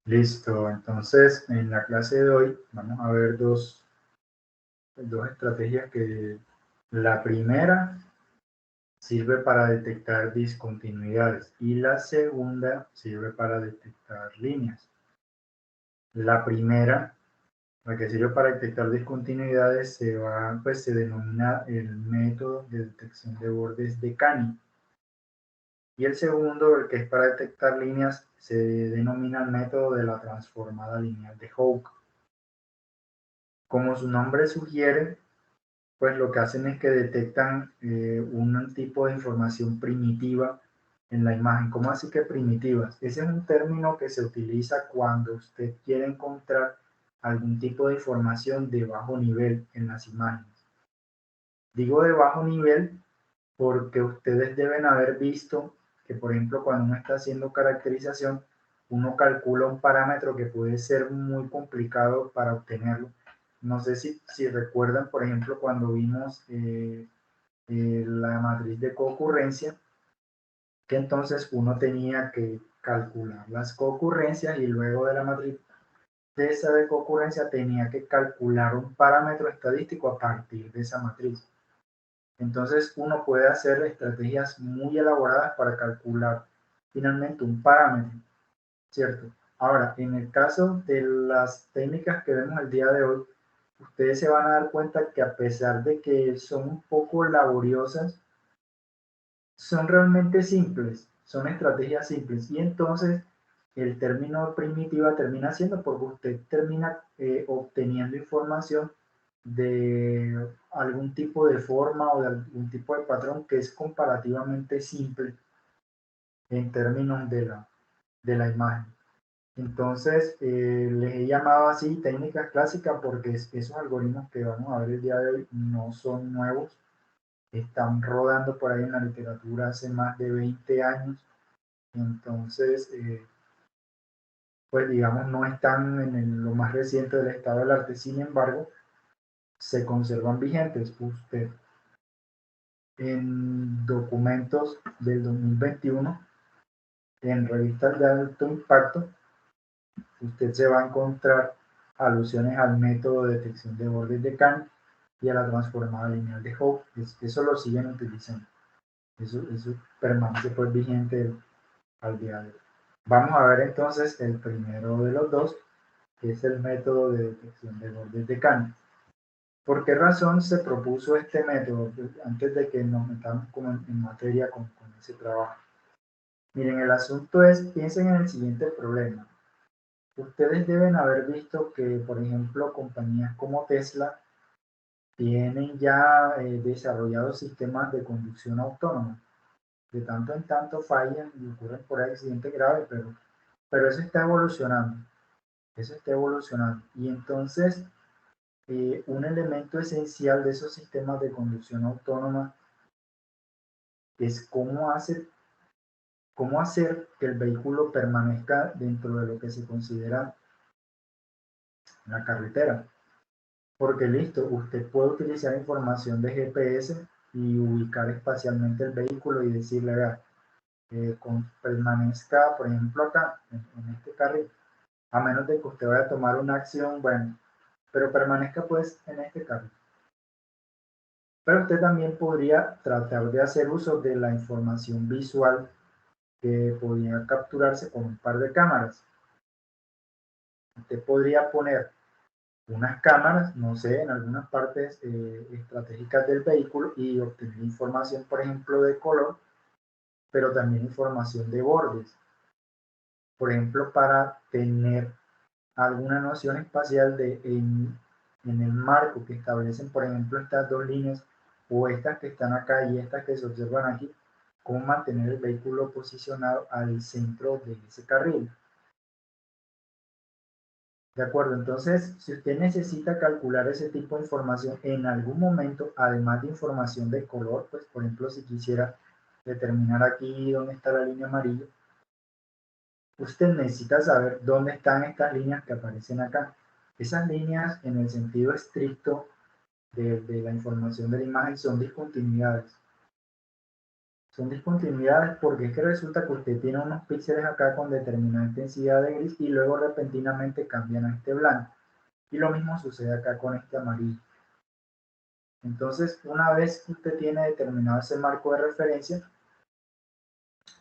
Listo, entonces en la clase de hoy vamos a ver dos estrategias que la primera sirve para detectar discontinuidades y la segunda sirve para detectar líneas. La primera, la que sirve para detectar discontinuidades, se denomina el método de detección de bordes de Canny. Y el segundo, el que es para detectar líneas, se denomina el método de la transformada lineal de Hooke. Como su nombre sugiere, pues lo que hacen es que detectan un tipo de información primitiva en la imagen. ¿Cómo así que primitivas? Ese es un término que se utiliza cuando usted quiere encontrar algún tipo de información de bajo nivel en las imágenes. Digo de bajo nivel porque ustedes deben haber visto que, por ejemplo, cuando uno está haciendo caracterización, uno calcula un parámetro que puede ser muy complicado para obtenerlo. No sé si recuerdan, por ejemplo, cuando vimos la matriz de concurrencia, que entonces uno tenía que calcular las concurrencias y luego de la matriz de esa de concurrencia tenía que calcular un parámetro estadístico a partir de esa matriz. Entonces uno puede hacer estrategias muy elaboradas para calcular finalmente un parámetro, ¿cierto? Ahora, en el caso de las técnicas que vemos el día de hoy, ustedes se van a dar cuenta que a pesar de que son un poco laboriosas, son realmente simples, son estrategias simples. Y entonces el término primitiva termina siendo porque usted termina obteniendo información de algún tipo de forma o de algún tipo de patrón que es comparativamente simple en términos de la imagen. Entonces, les he llamado así técnicas clásicas porque esos algoritmos que vamos a ver el día de hoy no son nuevos, están rodando por ahí en la literatura hace más de 20 años. Entonces, pues digamos, no están lo más reciente del estado del arte. Sin embargo, se conservan vigentes. Usted en documentos del 2021, en revistas de alto impacto, usted se va a encontrar alusiones al método de detección de bordes de Cannes y a la transformada lineal de Hooke. Eso lo siguen utilizando. Eso permanece pues vigente al día de hoy. Vamos a ver entonces el primero de los dos, que es el método de detección de bordes de Cannes. ¿Por qué razón se propuso este método? Antes de que nos metamos como en materia con ese trabajo. Miren, el asunto es, piensen en el siguiente problema. Ustedes deben haber visto que, por ejemplo, compañías como Tesla tienen ya desarrollados sistemas de conducción autónoma. De tanto en tanto fallan y ocurren por ahí accidentes graves, pero eso está evolucionando. Eso está evolucionando. Y entonces, un elemento esencial de esos sistemas de conducción autónoma es cómo hacer que el vehículo permanezca dentro de lo que se considera la carretera. Porque listo, usted puede utilizar información de GPS y ubicar espacialmente el vehículo y decirle, vea, permanezca, por ejemplo, acá, en este carril, a menos de que usted vaya a tomar una acción, bueno, pero permanezca pues en este carril. Pero usted también podría tratar de hacer uso de la información visual que podría capturarse con un par de cámaras. Usted podría poner unas cámaras, no sé, en algunas partes estratégicas del vehículo y obtener información, por ejemplo, de color, pero también información de bordes. Por ejemplo, para tener alguna noción espacial en el marco que establecen, por ejemplo, estas dos líneas o estas que están acá y estas que se observan aquí, cómo mantener el vehículo posicionado al centro de ese carril. De acuerdo, entonces, si usted necesita calcular ese tipo de información en algún momento, además de información de color, pues por ejemplo, si quisiera determinar aquí dónde está la línea amarilla, usted necesita saber dónde están estas líneas que aparecen acá. Esas líneas, en el sentido estricto de la información de la imagen, son discontinuidades. Son discontinuidades porque es que resulta que usted tiene unos píxeles acá con determinada intensidad de gris y luego repentinamente cambian a este blanco. Y lo mismo sucede acá con este amarillo. Entonces, una vez que usted tiene determinado ese marco de referencia,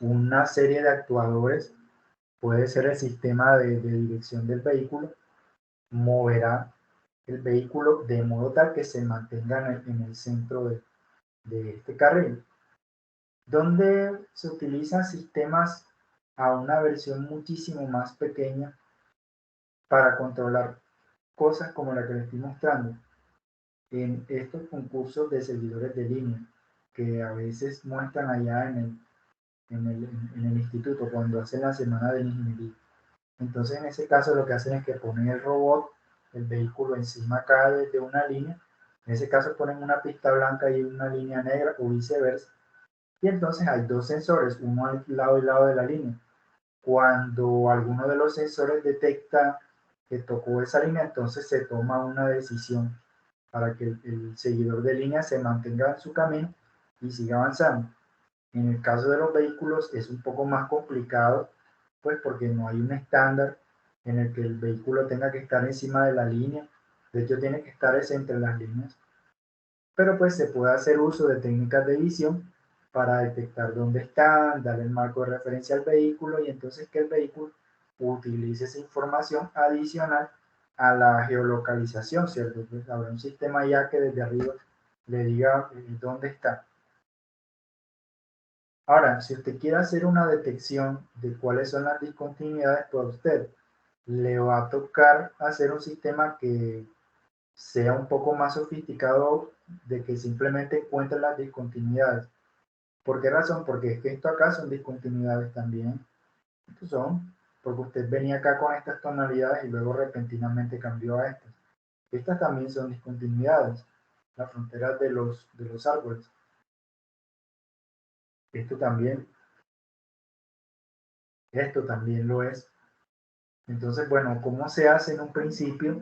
una serie de actuadores, puede ser el sistema de dirección del vehículo, moverá el vehículo de modo tal que se mantenga en el centro de este carril, donde se utilizan sistemas a una versión muchísimo más pequeña para controlar cosas como la que les estoy mostrando en estos concursos de seguidores de línea que a veces muestran allá en el instituto cuando hacen la semana de ingeniería. Entonces en ese caso lo que hacen es que ponen el robot, el vehículo encima acá de una línea, en ese caso ponen una pista blanca y una línea negra o viceversa, y entonces hay dos sensores, uno al lado y lado de la línea. Cuando alguno de los sensores detecta que tocó esa línea, entonces se toma una decisión para que el seguidor de línea se mantenga en su camino y siga avanzando. En el caso de los vehículos es un poco más complicado, pues porque no hay un estándar en el que el vehículo tenga que estar encima de la línea, de hecho tiene que estar entre las líneas, pero pues se puede hacer uso de técnicas de visión para detectar dónde están, dar el marco de referencia al vehículo y entonces que el vehículo utilice esa información adicional a la geolocalización, ¿cierto? Entonces habrá un sistema ya que desde arriba le diga dónde está. Ahora, si usted quiere hacer una detección de cuáles son las discontinuidades, pues a usted le va a tocar hacer un sistema que sea un poco más sofisticado de que simplemente encuentre las discontinuidades. ¿Por qué razón? Porque es que esto acá son discontinuidades también. Estos son, porque usted venía acá con estas tonalidades y luego repentinamente cambió a estas. Estas también son discontinuidades, las fronteras de los árboles. Esto también, esto también lo es. Entonces, bueno, ¿cómo se hace en un principio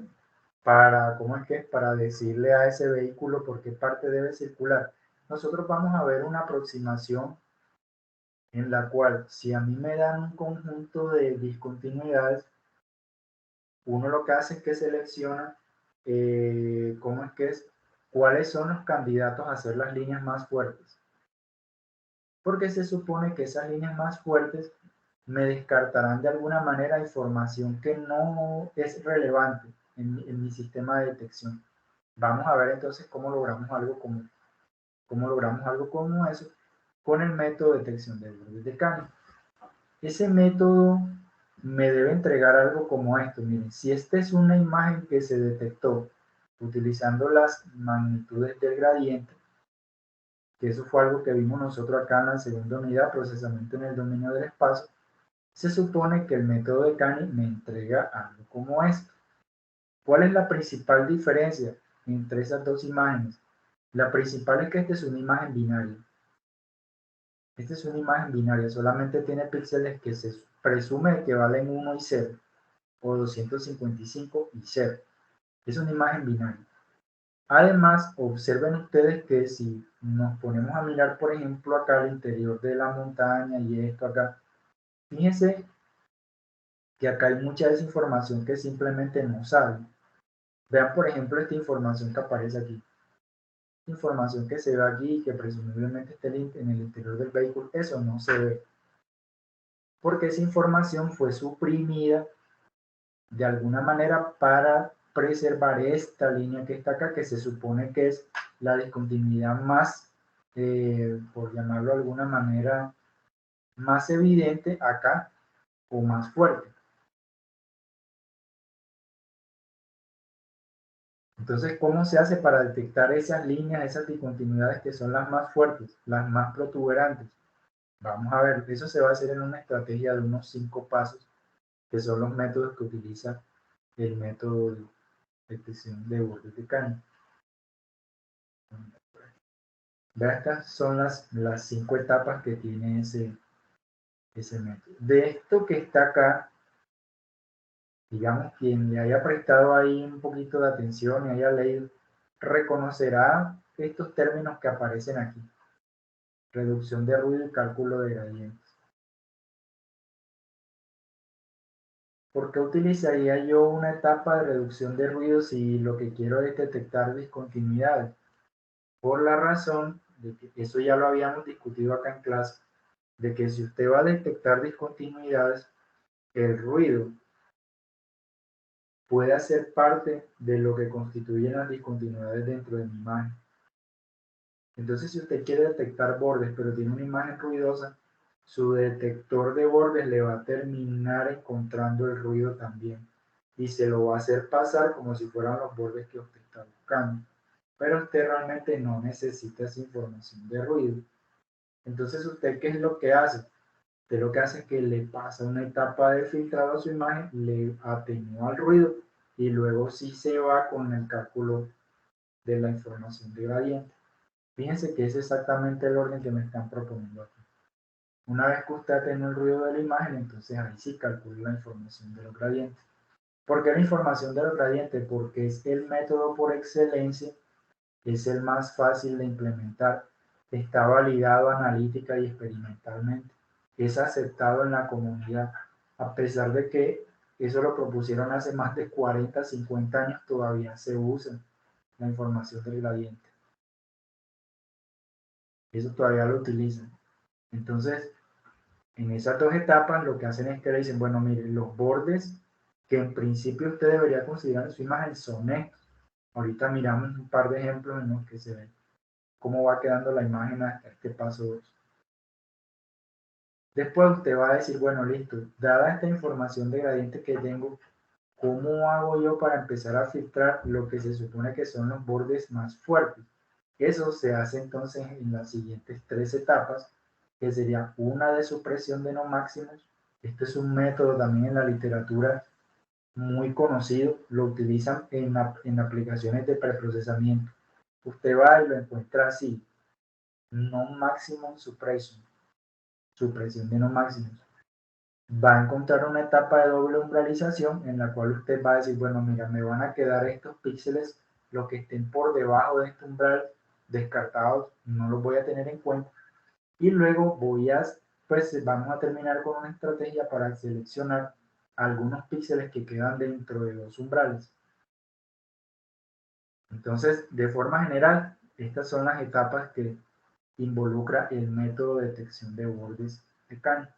para, cómo es que es? Para decirle a ese vehículo por qué parte debe circular? Nosotros vamos a ver una aproximación en la cual si a mí me dan un conjunto de discontinuidades, uno lo que hace es que selecciona, ¿cómo es que es? ¿Cuáles son los candidatos a ser las líneas más fuertes? Porque se supone que esas líneas más fuertes me descartarán de alguna manera información que no es relevante en mi sistema de detección. Vamos a ver entonces cómo logramos algo como eso con el método de detección de bordes de Canning. Ese método me debe entregar algo como esto. Miren, si esta es una imagen que se detectó utilizando las magnitudes del gradiente, que eso fue algo que vimos nosotros acá en la segunda unidad, procesamiento en el dominio del espacio, se supone que el método de Canning me entrega algo como esto. ¿Cuál es la principal diferencia entre esas dos imágenes? La principal es que esta es una imagen binaria. Esta es una imagen binaria, solamente tiene píxeles que se presume que valen 1 y 0, o 255 y 0. Es una imagen binaria. Además, observen ustedes que si nos ponemos a mirar, por ejemplo, acá al interior de la montaña y esto acá, fíjense que acá hay mucha desinformación que simplemente no saben. Vean, por ejemplo, esta información que aparece aquí. Información que se ve aquí, que presumiblemente está en el interior del vehículo, eso no se ve. Porque esa información fue suprimida de alguna manera para preservar esta línea que está acá, que se supone que es la discontinuidad más, por llamarlo de alguna manera, más evidente acá o más fuerte. Entonces, ¿cómo se hace para detectar esas líneas, esas discontinuidades que son las más fuertes, las más protuberantes? Vamos a ver, eso se va a hacer en una estrategia de unos 5 pasos, que son los métodos que utiliza el método de detección de bordes de Canning. Estas son las 5 etapas que tiene ese método. De esto que está acá, digamos, quien le haya prestado ahí un poquito de atención y haya leído, reconocerá estos términos que aparecen aquí. reducción de ruido y cálculo de gradientes. ¿Por qué utilizaría yo una etapa de reducción de ruido si lo que quiero es detectar discontinuidades? Por la razón de que eso ya lo habíamos discutido acá en clase, de que si usted va a detectar discontinuidades, el ruido puede ser parte de lo que constituyen las discontinuidades dentro de mi imagen. Entonces, si usted quiere detectar bordes, pero tiene una imagen ruidosa, su detector de bordes le va a terminar encontrando el ruido también y se lo va a hacer pasar como si fueran los bordes que usted está buscando. Pero usted realmente no necesita esa información de ruido. Entonces, ¿usted qué es lo que hace? Usted lo que hace es que le pasa una etapa de filtrado a su imagen, le atenúa el ruido y luego sí se va con el cálculo de la información de gradiente. Fíjense que es exactamente el orden que me están proponiendo aquí. Una vez que usted atenúa el ruido de la imagen, entonces ahí sí calcula la información de los gradientes. ¿Por qué la información de los gradientes? Porque es el método por excelencia, es el más fácil de implementar, está validado analítica y experimentalmente, es aceptado en la comunidad, a pesar de que eso lo propusieron hace más de 40, 50 años, todavía se usa la información del gradiente. Eso todavía lo utilizan. Entonces, en esas dos etapas lo que hacen es que le dicen, bueno, mire, los bordes que en principio usted debería considerar en su imagen son estos. Ahorita miramos un par de ejemplos en los que se ve cómo va quedando la imagen hasta este paso 2. Después usted va a decir, bueno, listo, dada esta información de gradiente que tengo, ¿cómo hago yo para empezar a filtrar lo que se supone que son los bordes más fuertes? Eso se hace entonces en las siguientes tres etapas, que sería una de supresión de no máximos. Este es un método también en la literatura muy conocido, lo utilizan en aplicaciones de preprocesamiento. Usted va y lo encuentra así, no maximum suppression, supresión de no máximos. Va a encontrar una etapa de doble umbralización en la cual usted va a decir, bueno, mira, me van a quedar estos píxeles, los que estén por debajo de este umbral, descartados, no los voy a tener en cuenta. Y luego pues vamos a terminar con una estrategia para seleccionar algunos píxeles que quedan dentro de los umbrales. Entonces, de forma general, estas son las etapas que involucra el método de detección de bordes de Cannes.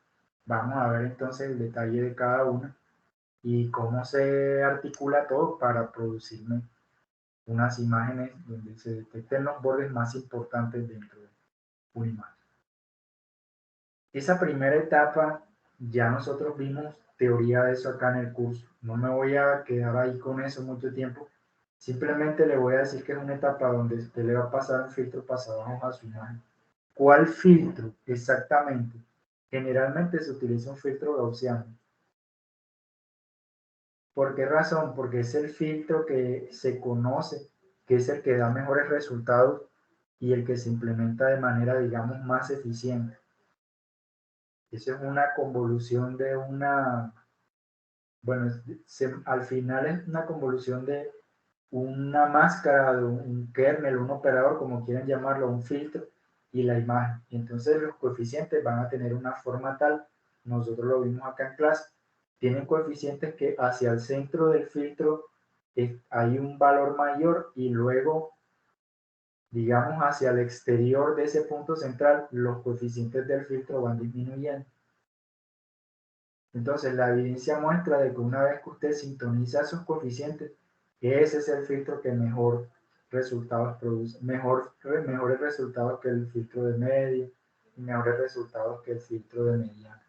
Vamos a ver entonces el detalle de cada una y cómo se articula todo para producirme unas imágenes donde se detecten los bordes más importantes dentro de una imagen. Esa primera etapa ya nosotros vimos teoría de eso acá en el curso. No me voy a quedar ahí con eso mucho tiempo. Simplemente le voy a decir que es una etapa donde usted le va a pasar un filtro pasado a su imagen. ¿Cuál filtro exactamente? Generalmente se utiliza un filtro gaussiano. ¿Por qué razón? Porque es el filtro que se conoce, que es el que da mejores resultados y el que se implementa de manera, digamos, más eficiente. Eso es una convolución de bueno, al final es una convolución de una máscara, de un kernel, un operador, como quieran llamarlo, un filtro, y la imagen. Y entonces los coeficientes van a tener una forma tal, nosotros lo vimos acá en clase, tienen coeficientes que hacia el centro del filtro hay un valor mayor y luego, digamos, hacia el exterior de ese punto central, los coeficientes del filtro van disminuyendo. Entonces, la evidencia muestra de que una vez que usted sintoniza esos coeficientes, ese es el filtro que mejor resultados produce, mejores resultados que el filtro de medio y mejores resultados que el filtro de mediano.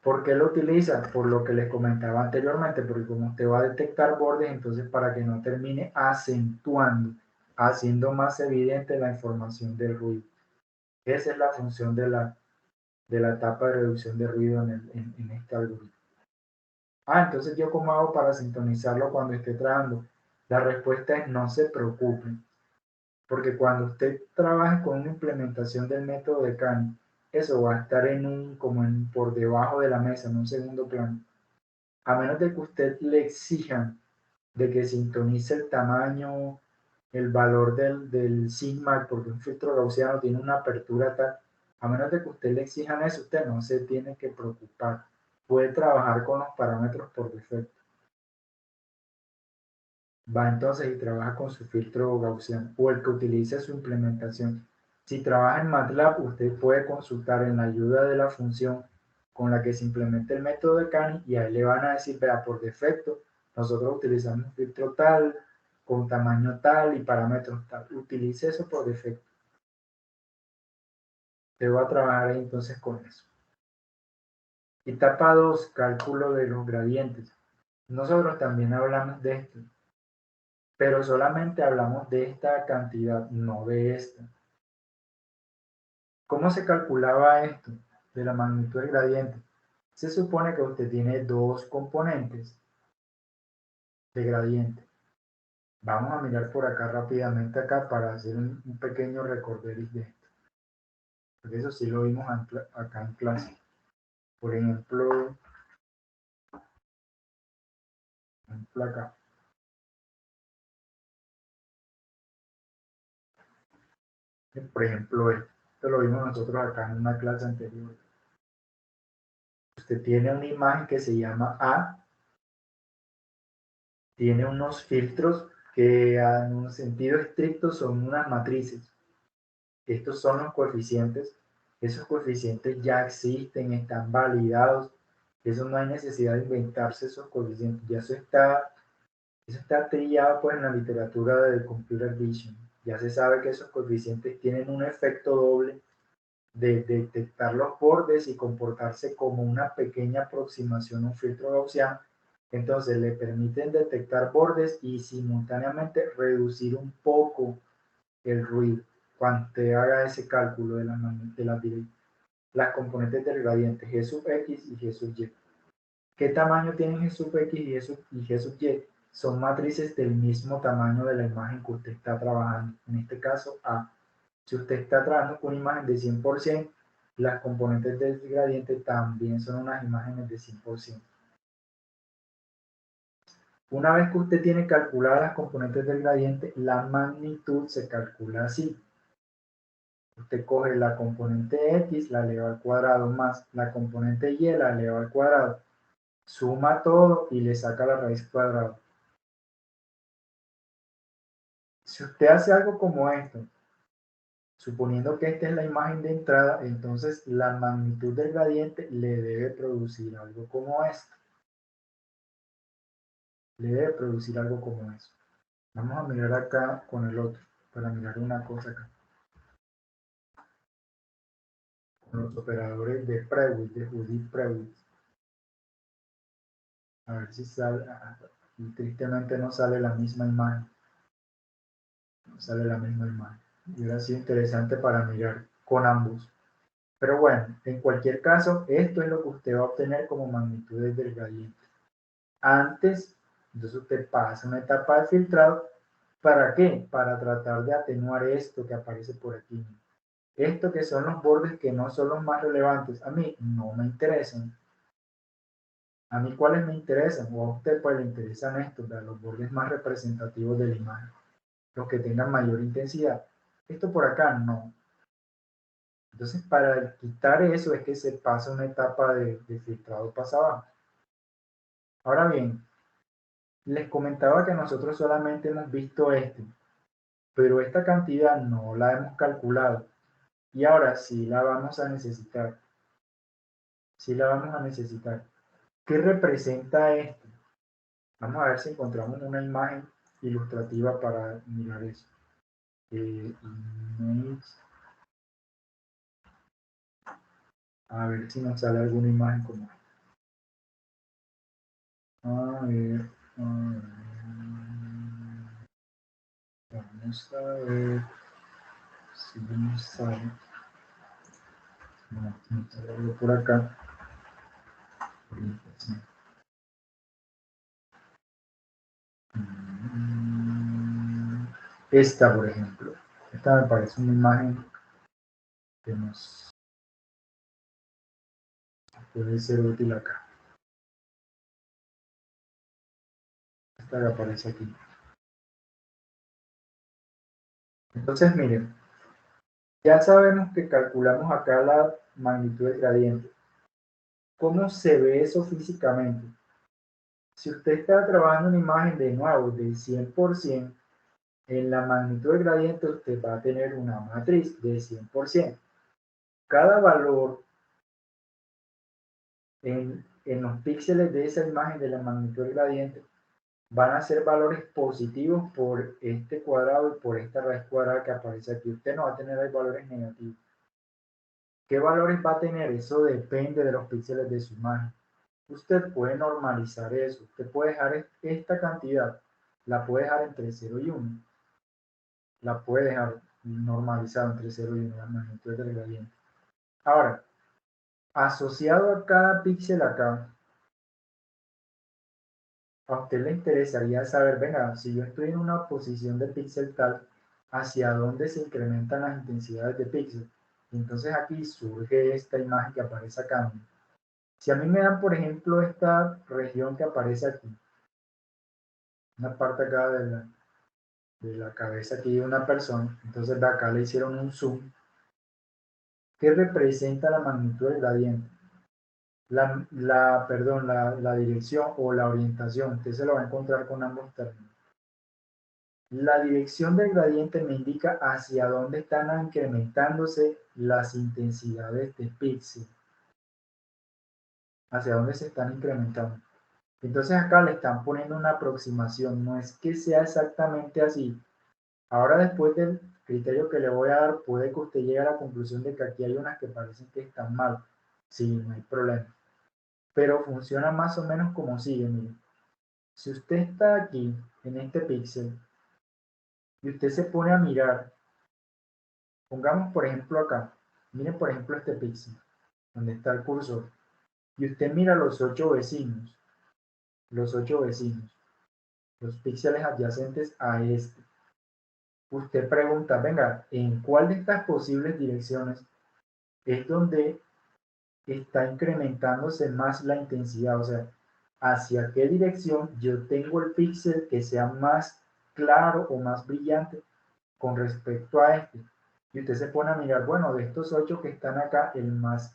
¿Por qué lo utiliza? Por lo que les comentaba anteriormente, porque como usted va a detectar bordes, entonces para que no termine acentuando, haciendo más evidente la información del ruido. Esa es la función de la etapa de reducción de ruido en este algoritmo. Entonces yo cómo hago para sintonizarlo cuando esté trabajando. La respuesta es no se preocupen, porque cuando usted trabaje con una implementación del método de Cannes, eso va a estar por debajo de la mesa, en un segundo plano. A menos de que usted le exijan de que sintonice el tamaño el valor del sigma, porque un filtro gaussiano tiene una apertura tal, a menos de que usted le exijan eso, usted no se tiene que preocupar. Puede trabajar con los parámetros por defecto. Va entonces y trabaja con su filtro gaussiano o el que utilice su implementación. Si trabaja en MATLAB, usted puede consultar en la ayuda de la función con la que se implementa el método de Canny y ahí le van a decir, vea, por defecto, nosotros utilizamos un filtro tal, con tamaño tal y parámetros tal. Utilice eso por defecto. Te voy a trabajar ahí entonces con eso. Etapa 2, cálculo de los gradientes. Nosotros también hablamos de esto, pero solamente hablamos de esta cantidad, no de esta. ¿Cómo se calculaba esto de la magnitud del gradiente? Se supone que usted tiene dos componentes de gradiente. Vamos a mirar por acá rápidamente acá para hacer un pequeño recorderis de esto. Porque eso sí lo vimos acá en clase. Por ejemplo acá. Por ejemplo, esto lo vimos nosotros acá en una clase anterior. Usted tiene una imagen que se llama A, tiene unos filtros que en un sentido estricto son unas matrices. Estos son los coeficientes. Esos coeficientes ya existen, están validados. Eso no hay necesidad de inventarse esos coeficientes. Ya eso está trillado pues, en la literatura de Computer Vision. Ya se sabe que esos coeficientes tienen un efecto doble de detectar los bordes y comportarse como una pequeña aproximación a un filtro gaussiano. Entonces le permiten detectar bordes y simultáneamente reducir un poco el ruido cuando te haga ese cálculo las componentes del gradiente G sub X y G sub Y. ¿Qué tamaño tienen G sub X y G sub Y? Son matrices del mismo tamaño de la imagen que usted está trabajando. En este caso, A. Si usted está trabajando con una imagen de 100%, las componentes del gradiente también son unas imágenes de 100%. Una vez que usted tiene calculadas las componentes del gradiente, la magnitud se calcula así. Usted coge la componente X, la eleva al cuadrado, más la componente Y, la eleva al cuadrado. Suma todo y le saca la raíz cuadrada. Si usted hace algo como esto, suponiendo que esta es la imagen de entrada, entonces la magnitud del gradiente le debe producir algo como esto. Le debe producir algo como eso. Vamos a mirar acá con el otro, para mirar una cosa acá. Con los operadores de Prewitt, de Judith Prewitt. A ver si sale. Y tristemente no sale la misma imagen. No sale la misma imagen. Y hubiera sido interesante para mirar con ambos. Pero bueno, en cualquier caso, esto es lo que usted va a obtener como magnitudes del gradiente. Antes, entonces usted pasa una etapa de filtrado. ¿Para qué? Para tratar de atenuar esto que aparece por aquí. Esto que son los bordes que no son los más relevantes. A mí no me interesan. A mí, ¿cuáles me interesan? O a usted, pues, le interesan estos, los bordes más representativos de la imagen. Los que tengan mayor intensidad. Esto por acá, no. Entonces, para quitar eso es que se pasa una etapa de filtrado pasado abajo. Ahora bien, les comentaba que nosotros solamente hemos visto este, pero esta cantidad no la hemos calculado. Y ahora sí la vamos a necesitar. Sí la vamos a necesitar. ¿Qué representa esto? Vamos a ver si encontramos una imagen ilustrativa para mirar eso. Image. A ver si nos sale alguna imagen como esta. A ver, vamos a ver si nos sale. No, no sale algo por acá. Esta, por ejemplo. Esta me parece una imagen que nos puede ser útil acá. Esta que aparece aquí. Entonces, miren, ya sabemos que calculamos acá la magnitud del gradiente. ¿Cómo se ve eso físicamente? Si usted está trabajando una imagen de nuevo del 100%, en la magnitud del gradiente usted va a tener una matriz de 100%. Cada valor en los píxeles de esa imagen de la magnitud del gradiente van a ser valores positivos por este cuadrado y por esta raíz cuadrada que aparece aquí. Usted no va a tener ahí valores negativos. ¿Qué valores va a tener? Eso depende de los píxeles de su imagen. Usted puede normalizar eso. Usted puede dejar esta cantidad, la puede dejar entre 0 y 1. La puede dejar normalizada entre 0 y 1, la magnitud del gradiente. Ahora, asociado a cada píxel acá, a usted le interesaría saber, venga, si yo estoy en una posición de píxel tal, hacia dónde se incrementan las intensidades de píxel. Entonces aquí surge esta imagen que aparece acá. Si a mí me dan, por ejemplo, esta región que aparece aquí, una parte acá de la cabeza aquí de una persona, entonces de acá le hicieron un zoom, que representa la magnitud del gradiente. La dirección o la orientación, usted se lo va a encontrar con ambos términos. La dirección del gradiente me indica hacia dónde están incrementándose las intensidades de píxel, hacia dónde se están incrementando. Entonces acá le están poniendo una aproximación, no es que sea exactamente así. Ahora después del criterio que le voy a dar, puede que usted llegue a la conclusión de que aquí hay unas que parecen que están mal. Sí, no hay problema. Pero funciona más o menos como sigue, mire. Si usted está aquí, en este píxel, y usted se pone a mirar, pongamos por ejemplo acá, miren por ejemplo este píxel, donde está el cursor, y usted mira los 8 vecinos, los píxeles adyacentes a este. Usted pregunta, venga, ¿en cuál de estas posibles direcciones es donde está incrementándose más la intensidad? O sea, ¿hacia qué dirección yo tengo el píxel que sea más claro o más brillante con respecto a este? Y usted se pone a mirar, bueno, de estos 8 que están acá, el más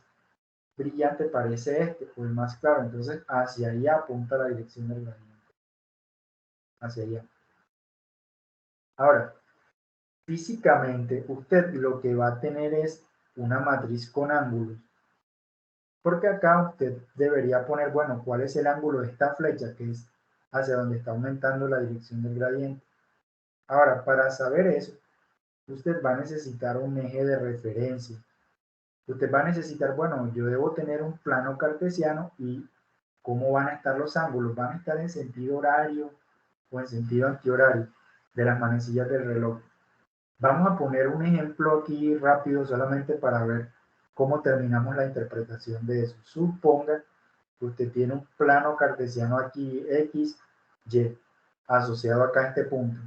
brillante parece este, o el más claro. Entonces, hacia allá apunta la dirección del gradiente. Hacia allá. Ahora, físicamente, usted lo que va a tener es una matriz con ángulos. Porque acá usted debería poner, bueno, cuál es el ángulo de esta flecha, que es hacia donde está aumentando la dirección del gradiente. Ahora, para saber eso, usted va a necesitar un eje de referencia. Usted va a necesitar, bueno, yo debo tener un plano cartesiano y cómo van a estar los ángulos. Van a estar en sentido horario o en sentido antihorario de las manecillas del reloj. Vamos a poner un ejemplo aquí rápido solamente para ver cómo terminamos la interpretación de eso. Suponga que usted tiene un plano cartesiano aquí, X, Y, asociado acá a este punto,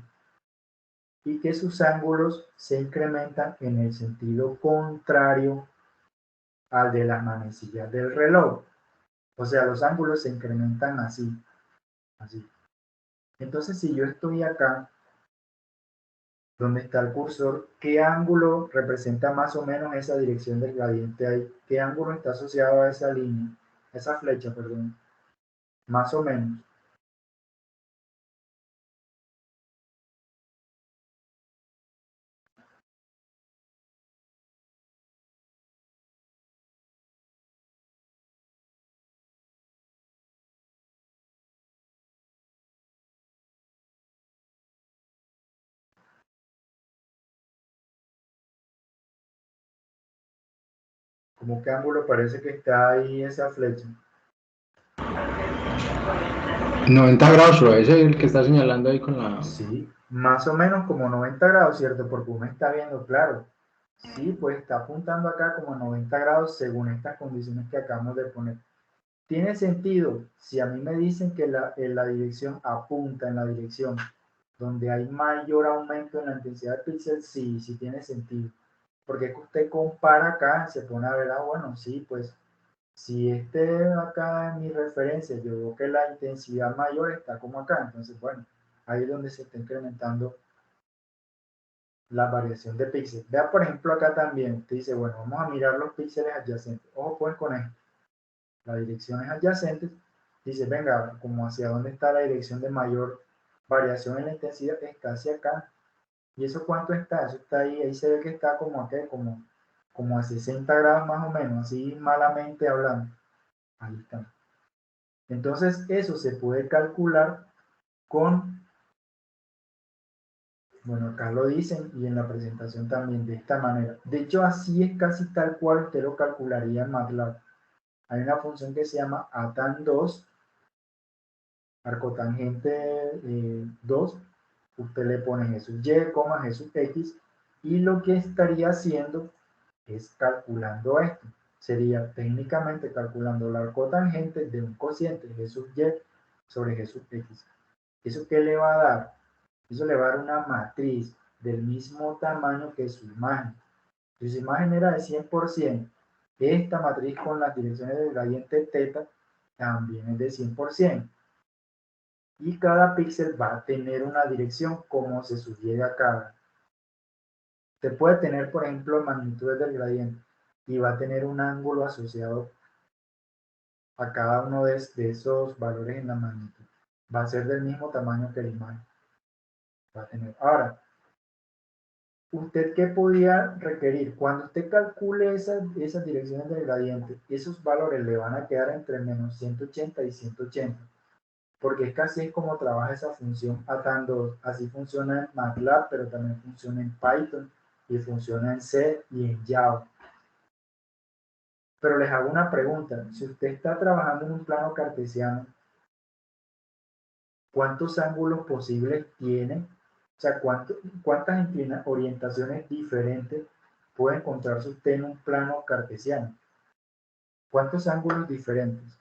y que sus ángulos se incrementan en el sentido contrario al de las manecillas del reloj. O sea, los ángulos se incrementan así, así. Entonces, si yo estoy acá, donde está el cursor, ¿qué ángulo representa más o menos esa dirección del gradiente ahí? ¿Qué ángulo está asociado a esa línea? Esa flecha, perdón. Más o menos. ¿Cómo qué ángulo parece que está ahí esa flecha? 90 grados, pero ese es el que está señalando ahí con la... Sí, más o menos como 90 grados, ¿cierto? Porque uno está viendo, claro. Sí, pues está apuntando acá como 90 grados según estas condiciones que acabamos de poner. Tiene sentido si a mí me dicen que la dirección apunta en la dirección donde hay mayor aumento en la intensidad de píxel, sí, sí tiene sentido. Porque es que usted compara acá, se pone a ver, ah, bueno, sí, pues si este acá en mi referencia, yo veo que la intensidad mayor está como acá, entonces, bueno, ahí es donde se está incrementando la variación de píxeles. Vea, por ejemplo, acá también te dice, bueno, vamos a mirar los píxeles adyacentes. Ojo pues con esto. Las direcciones adyacentes, dice, venga, como hacia dónde está la dirección de mayor variación en la intensidad, está hacia acá. ¿Y eso cuánto está? Eso está ahí se ve que está como aquí, como a 60 grados más o menos, así malamente hablando. Ahí está. Entonces, eso se puede calcular con, bueno, acá lo dicen y en la presentación también de esta manera. De hecho, así es casi tal cual usted lo calcularía en MATLAB. Hay una función que se llama atan2, arcotangente 2. Usted le pone Jesús Y, Jesús X, y lo que estaría haciendo es calculando esto. Sería técnicamente calculando la arcotangente de un cociente Jesús Y sobre Jesús X. ¿Eso qué le va a dar? Eso le va a dar una matriz del mismo tamaño que su imagen. Si su imagen era de 100%, esta matriz con las direcciones del gradiente θ también es de 100%. Y cada píxel va a tener una dirección como se sugiere acá. Se puede tener, por ejemplo, magnitudes del gradiente y va a tener un ángulo asociado a cada uno de esos valores en la magnitud. Va a ser del mismo tamaño que la imagen. Va a tener. Ahora, ¿usted qué podría requerir? Cuando usted calcule esas direcciones del gradiente, esos valores le van a quedar entre menos 180 y 180. Porque es que así es como trabaja esa función atan2. Así funciona en MATLAB, pero también funciona en Python y funciona en C y en Java. Pero les hago una pregunta. Si usted está trabajando en un plano cartesiano, ¿cuántos ángulos posibles tiene? O sea, ¿cuántas orientaciones diferentes puede encontrarse usted en un plano cartesiano? ¿Cuántos ángulos diferentes?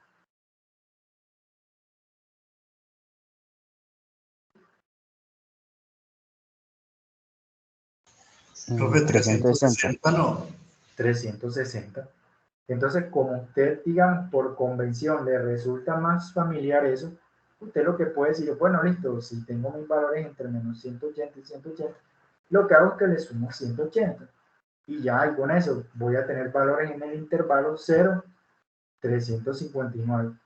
Profe, 360 no. 360. Entonces, como usted, digamos, por convención le resulta más familiar eso, usted lo que puede decir, bueno, listo, si tengo mis valores entre menos 180 y 180, lo que hago es que le sumo 180. Y ya, y con eso voy a tener valores en el intervalo 0, 359.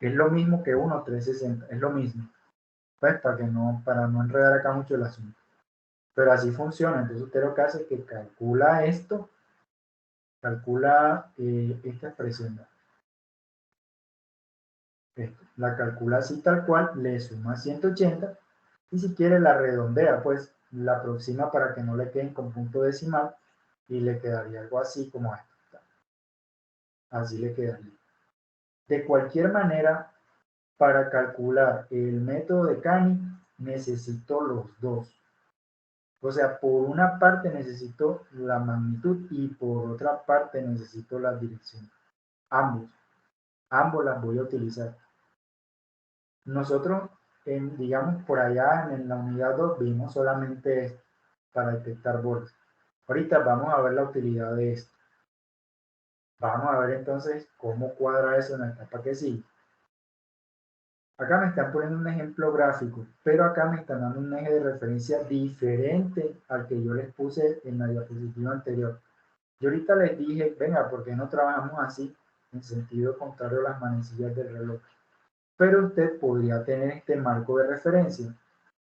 Es lo mismo que 1, 360, es lo mismo. Pues para no enredar acá mucho el asunto. Pero así funciona. Entonces usted lo que hace es que calcula esto, calcula esta expresión. La calcula así tal cual, le suma 180 y si quiere la redondea, pues la aproxima para que no le queden con punto decimal y le quedaría algo así como esto. Así le quedaría. De cualquier manera, para calcular el método de Canny necesito los dos. O sea, por una parte necesito la magnitud y por otra parte necesito la dirección. Ambos las voy a utilizar. Nosotros, digamos, por allá en la unidad 2 vimos solamente esto para detectar bordes. Ahorita vamos a ver la utilidad de esto. Vamos a ver entonces cómo cuadra eso en la etapa que sigue. Acá me están poniendo un ejemplo gráfico, pero acá me están dando un eje de referencia diferente al que yo les puse en la diapositiva anterior. Yo ahorita les dije, venga, ¿por qué no trabajamos así en sentido contrario a las manecillas del reloj? Pero usted podría tener este marco de referencia.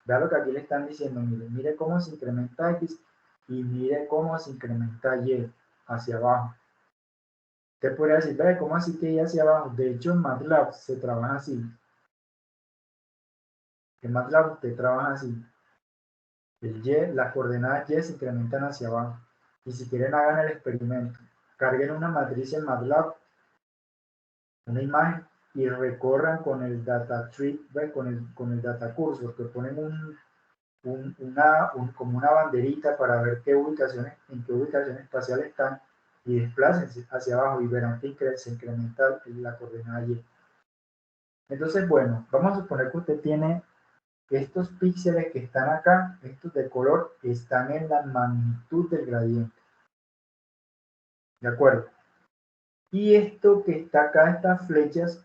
Vea lo que aquí le están diciendo, mire cómo se incrementa X y mire cómo se incrementa Y hacia abajo. Usted podría decir, ve, ¿cómo así que Y hacia abajo? De hecho, en MATLAB se trabaja así. En MATLAB usted trabaja así. El Y, las coordenadas Y se incrementan hacia abajo. Y si quieren, hagan el experimento. Carguen una matriz en MATLAB, una imagen, y recorran con el data tree, con el data cursor, que ponen como una banderita para ver en qué ubicación espacial están y desplácense hacia abajo y verán que se incrementa la coordenada Y. Entonces, bueno, vamos a suponer que usted tiene estos píxeles que están acá, estos de color, están en la magnitud del gradiente. ¿De acuerdo? Y esto que está acá, estas flechas,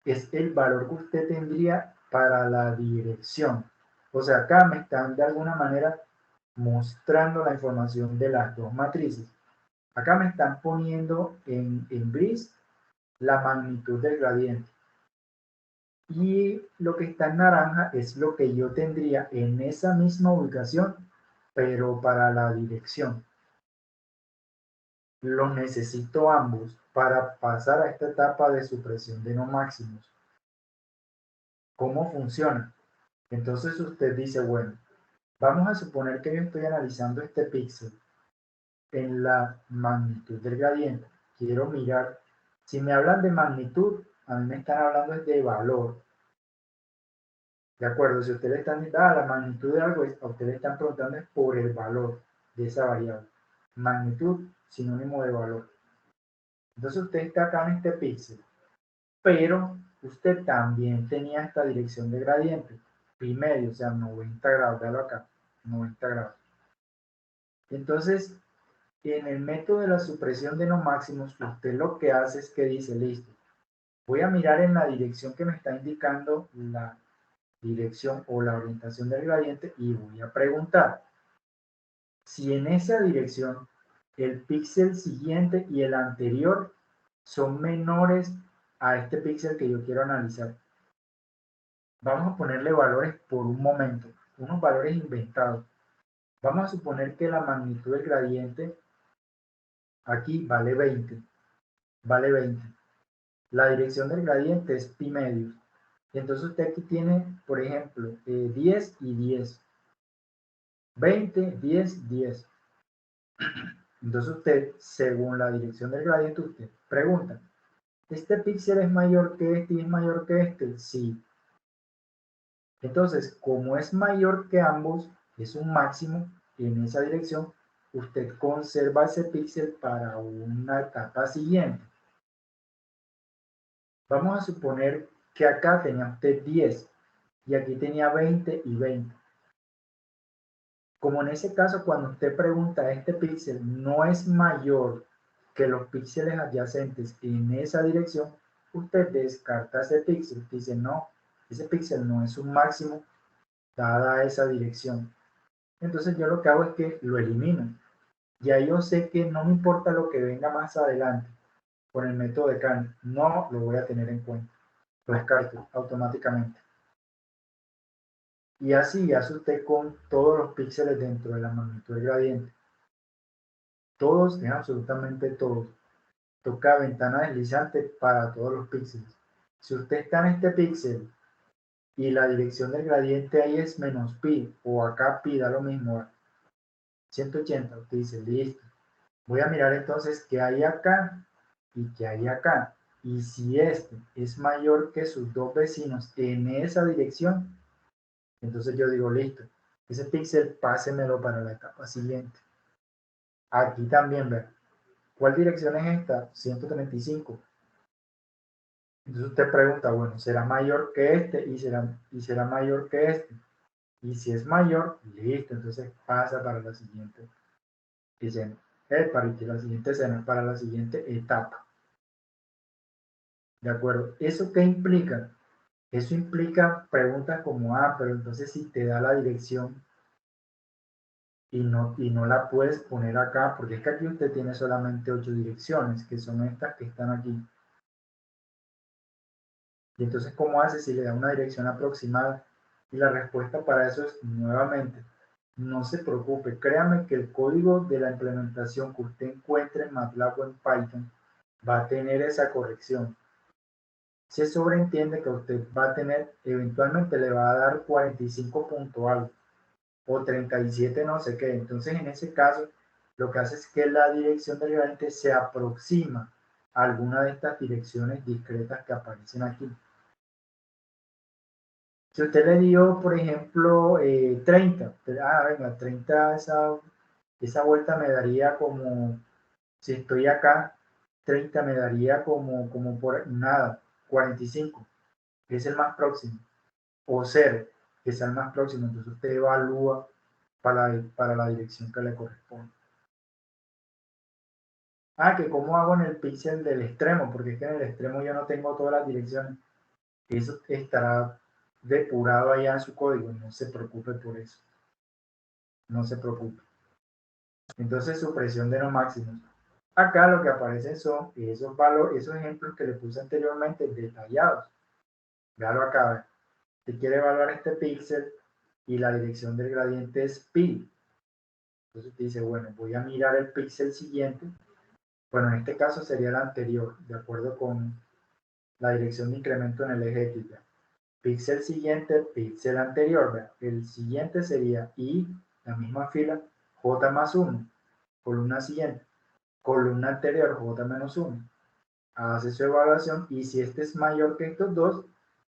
es el valor que usted tendría para la dirección. O sea, acá me están de alguna manera mostrando la información de las dos matrices. Acá me están poniendo en gris la magnitud del gradiente. Y lo que está en naranja es lo que yo tendría en esa misma ubicación, pero para la dirección. Los necesito ambos para pasar a esta etapa de supresión de no máximos. ¿Cómo funciona? Entonces usted dice, bueno, vamos a suponer que yo estoy analizando este píxel en la magnitud del gradiente. Quiero mirar, si me hablan de magnitud, a mí me están hablando de valor. ¿De acuerdo? Si ustedes están diciendo, la magnitud de algo, a ustedes le están preguntando es por el valor de esa variable. Magnitud, sinónimo de valor. Entonces usted está acá en este píxel, pero usted también tenía esta dirección de gradiente, pi medio, o sea, 90 grados, véalo acá, 90 grados. Entonces, en el método de la supresión de no máximos, usted lo que hace es que dice, listo, voy a mirar en la dirección que me está indicando la dirección o la orientación del gradiente y voy a preguntar si en esa dirección el píxel siguiente y el anterior son menores a este píxel que yo quiero analizar. Vamos a ponerle valores por un momento, unos valores inventados. Vamos a suponer que la magnitud del gradiente aquí vale 20. Vale 20. La dirección del gradiente es pi medios. Y entonces usted aquí tiene, por ejemplo, 10 y 10. 20, 10, 10. Entonces usted, según la dirección del gradiente, usted pregunta, ¿este píxel es mayor que este y es mayor que este? Sí. Entonces, como es mayor que ambos, es un máximo en esa dirección, usted conserva ese píxel para una etapa siguiente. Vamos a suponer que acá tenía usted 10 y aquí tenía 20 y 20. Como en ese caso, cuando usted pregunta, este píxel no es mayor que los píxeles adyacentes en esa dirección, usted descarta ese píxel. Dice, no, ese píxel no es un máximo dada esa dirección. Entonces yo lo que hago es que lo elimino. Ya yo sé que no me importa lo que venga más adelante con el método de Kant, no lo voy a tener en cuenta. Lo descarto automáticamente. Y así hace usted con todos los píxeles dentro de la magnitud del gradiente. Todos, es absolutamente todos. Toca ventana deslizante para todos los píxeles. Si usted está en este píxel y la dirección del gradiente ahí es menos pi, o acá pi da lo mismo, 180, usted dice, listo. Voy a mirar entonces qué hay acá y qué hay acá. Y si este es mayor que sus dos vecinos en esa dirección, entonces yo digo, listo, ese píxel pásemelo para la etapa siguiente. Aquí también, vean. ¿Cuál dirección es esta? 135. Entonces usted pregunta, bueno, ¿será mayor que este y será mayor que este? Y si es mayor, listo, entonces pasa para la siguiente escena. Para la siguiente etapa. ¿De acuerdo? ¿Eso qué implica? Eso implica preguntas como, pero entonces si te da la dirección y no la puedes poner acá, porque es que aquí usted tiene solamente 8 direcciones, que son estas que están aquí. Y entonces, ¿cómo hace si le da una dirección aproximada? Y la respuesta para eso es, nuevamente, no se preocupe, créame que el código de la implementación que usted encuentre en MATLAB o en Python va a tener esa corrección. Se sobreentiende que usted va a tener, eventualmente le va a dar 45 punto algo o 37 no sé qué. Entonces, en ese caso, lo que hace es que la dirección del gradiente se aproxima a alguna de estas direcciones discretas que aparecen aquí. Si usted le dio, por ejemplo, 30, venga, 30, esa vuelta me daría como, si estoy acá, 30 me daría como por nada, 45, que es el más próximo, o 0, que es el más próximo. Entonces usted evalúa para la dirección que le corresponde. Que cómo hago en el píxel del extremo, porque es que en el extremo yo no tengo todas las direcciones. Eso estará depurado allá en su código, no se preocupe por eso. no se preocupe. Entonces supresión de no máximos. Acá lo que aparecen son esos valores, esos ejemplos que le puse anteriormente detallados. Véalo acá. Si quiere evaluar este píxel y la dirección del gradiente es pi. Entonces usted dice, bueno, voy a mirar el píxel siguiente. Bueno, en este caso sería el anterior, de acuerdo con la dirección de incremento en el eje X. Píxel siguiente, píxel anterior. ¿Ve? El siguiente sería y, la misma fila, j más 1. Columna siguiente, columna anterior, j menos 1. Hace su evaluación y si este es mayor que estos dos,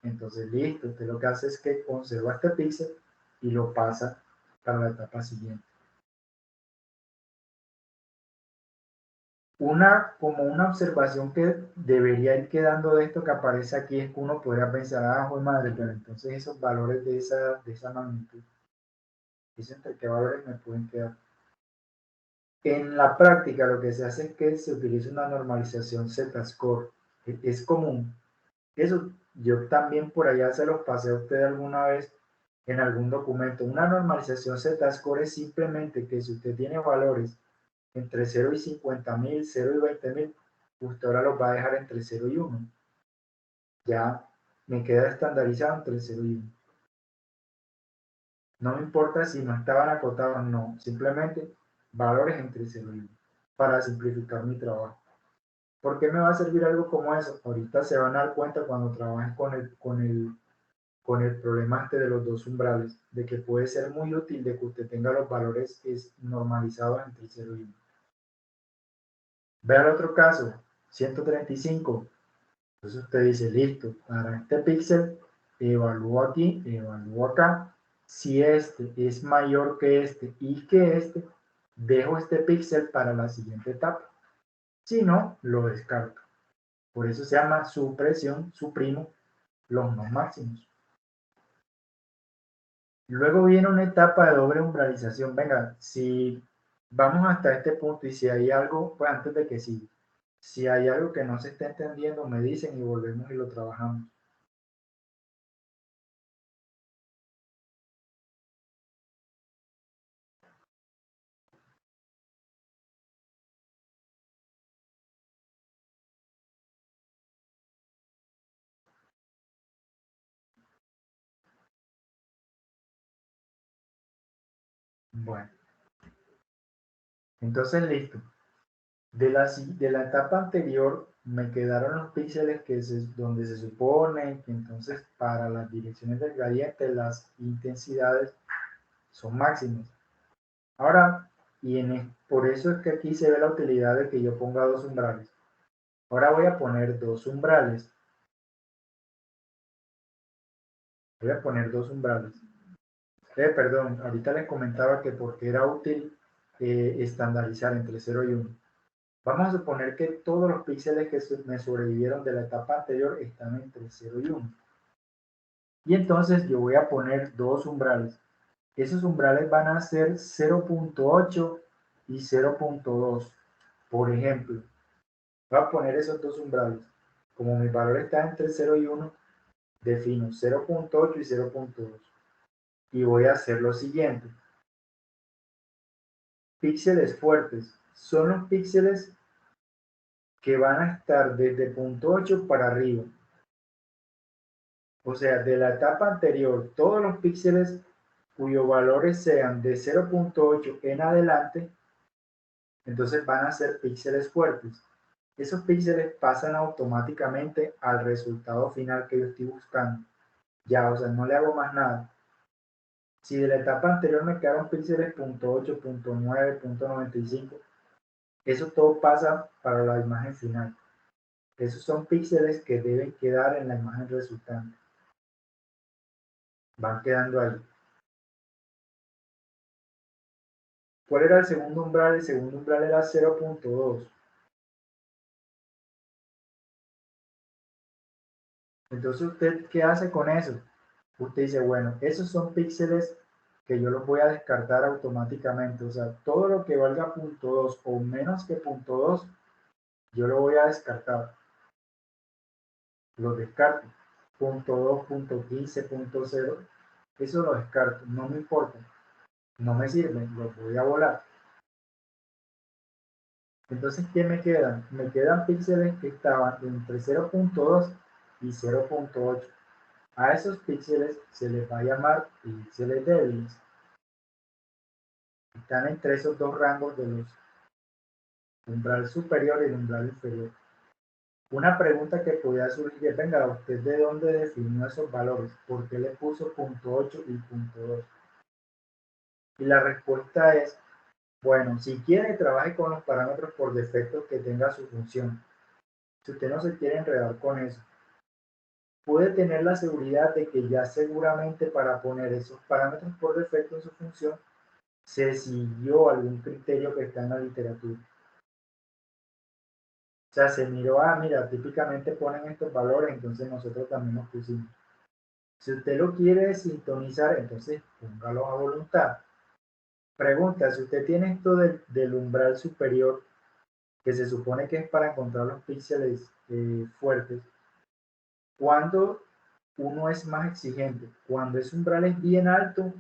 entonces listo. Usted lo que hace es que conserva este píxel y lo pasa para la etapa siguiente. Como una observación que debería ir quedando de esto que aparece aquí es que uno podría pensar, ah, joder madre, pero entonces esos valores de esa magnitud, ¿eso entre qué valores me pueden quedar? En la práctica lo que se hace es que se utiliza una normalización Z-score. Es común. Eso yo también por allá se los pasé a usted alguna vez en algún documento. Una normalización Z-score es simplemente que si usted tiene valores entre 0 y 50.000, 0 y 20.000, usted ahora los va a dejar entre 0 y 1. Ya me queda estandarizado entre 0 y 1. No me importa si no estaban acotados, no. Simplemente valores entre 0 y 1 para simplificar mi trabajo. ¿Por qué me va a servir algo como eso? Ahorita se van a dar cuenta cuando trabajen con el problema de los dos umbrales, de que puede ser muy útil de que usted tenga los valores normalizados entre 0 y 1. Vea el otro caso, 135. Entonces usted dice, listo, para este píxel, evalúo aquí, evalúo acá. Si este es mayor que este y que este, dejo este píxel para la siguiente etapa. Si no, lo descarto. Por eso se llama supresión, suprimo los no máximos. Luego viene una etapa de doble umbralización. Venga, si vamos hasta este punto y si hay algo, pues antes de que sí, si hay algo que no se está entendiendo, me dicen y volvemos y lo trabajamos. Bueno, entonces listo. De la etapa anterior me quedaron los píxeles donde se supone que entonces para las direcciones del gradiente las intensidades son máximas. Ahora, por eso es que aquí se ve la utilidad de que yo ponga dos umbrales. Ahora voy a poner dos umbrales. Voy a poner dos umbrales. Perdón, ahorita les comentaba que porque era útil estandarizar entre 0 y 1. Vamos a suponer que todos los píxeles que me sobrevivieron de la etapa anterior están entre 0 y 1. Y entonces yo voy a poner dos umbrales. Esos umbrales van a ser 0.8 y 0.2. Por ejemplo, voy a poner esos dos umbrales. Como mi valor está entre 0 y 1, defino 0.8 y 0.2. Y voy a hacer lo siguiente. Píxeles fuertes son los píxeles que van a estar desde 0.8 para arriba. O sea, de la etapa anterior, todos los píxeles cuyos valores sean de 0.8 en adelante, entonces van a ser píxeles fuertes. Esos píxeles pasan automáticamente al resultado final que yo estoy buscando. Ya, o sea, no le hago más nada. Si de la etapa anterior me quedaron píxeles 0.8, 0.9, 0.95, eso todo pasa para la imagen final. Esos son píxeles que deben quedar en la imagen resultante. Van quedando ahí. ¿Cuál era el segundo umbral? El segundo umbral era 0.2. Entonces, ¿usted qué hace con eso? Usted dice, bueno, esos son píxeles que yo los voy a descartar automáticamente. O sea, todo lo que valga 0.2 o menos que 0.2, yo lo voy a descartar. Lo descarto. 0.2, 0.15, 0.0, eso lo descarto, no me importa. no me sirven, los voy a volar. Entonces, ¿qué me quedan? Me quedan píxeles que estaban entre 0.2 y 0.8. A esos píxeles se les va a llamar píxeles débiles. Están entre esos dos rangos de luz, umbral superior y el umbral inferior. Una pregunta que podría surgir es, venga, ¿usted de dónde definió esos valores? ¿Por qué le puso 0.8 y 0.2? Y la respuesta es, bueno, si quiere, trabaje con los parámetros por defecto que tenga su función. Si usted no se quiere enredar con eso, puede tener la seguridad de que ya seguramente para poner esos parámetros por defecto en su función, se siguió algún criterio que está en la literatura. O sea, se miró, mira, típicamente ponen estos valores, entonces nosotros también los pusimos. Si usted lo quiere sintonizar, entonces póngalo a voluntad. Pregunta, si usted tiene esto del umbral superior, que se supone que es para encontrar los píxeles fuertes, ¿cuándo uno es más exigente? ¿Cuando ese umbral es bien alto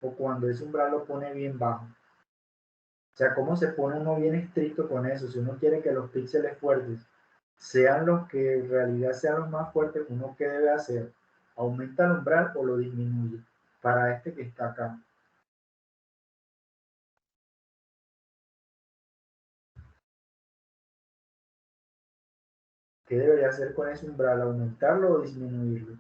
o cuando ese umbral lo pone bien bajo? O sea, ¿cómo se pone uno bien estricto con eso? Si uno quiere que los píxeles fuertes sean los que en realidad sean los más fuertes, ¿uno qué debe hacer? ¿Aumenta el umbral o lo disminuye? Para este que está acá. ¿Qué debería hacer con ese umbral? ¿Aumentarlo o disminuirlo?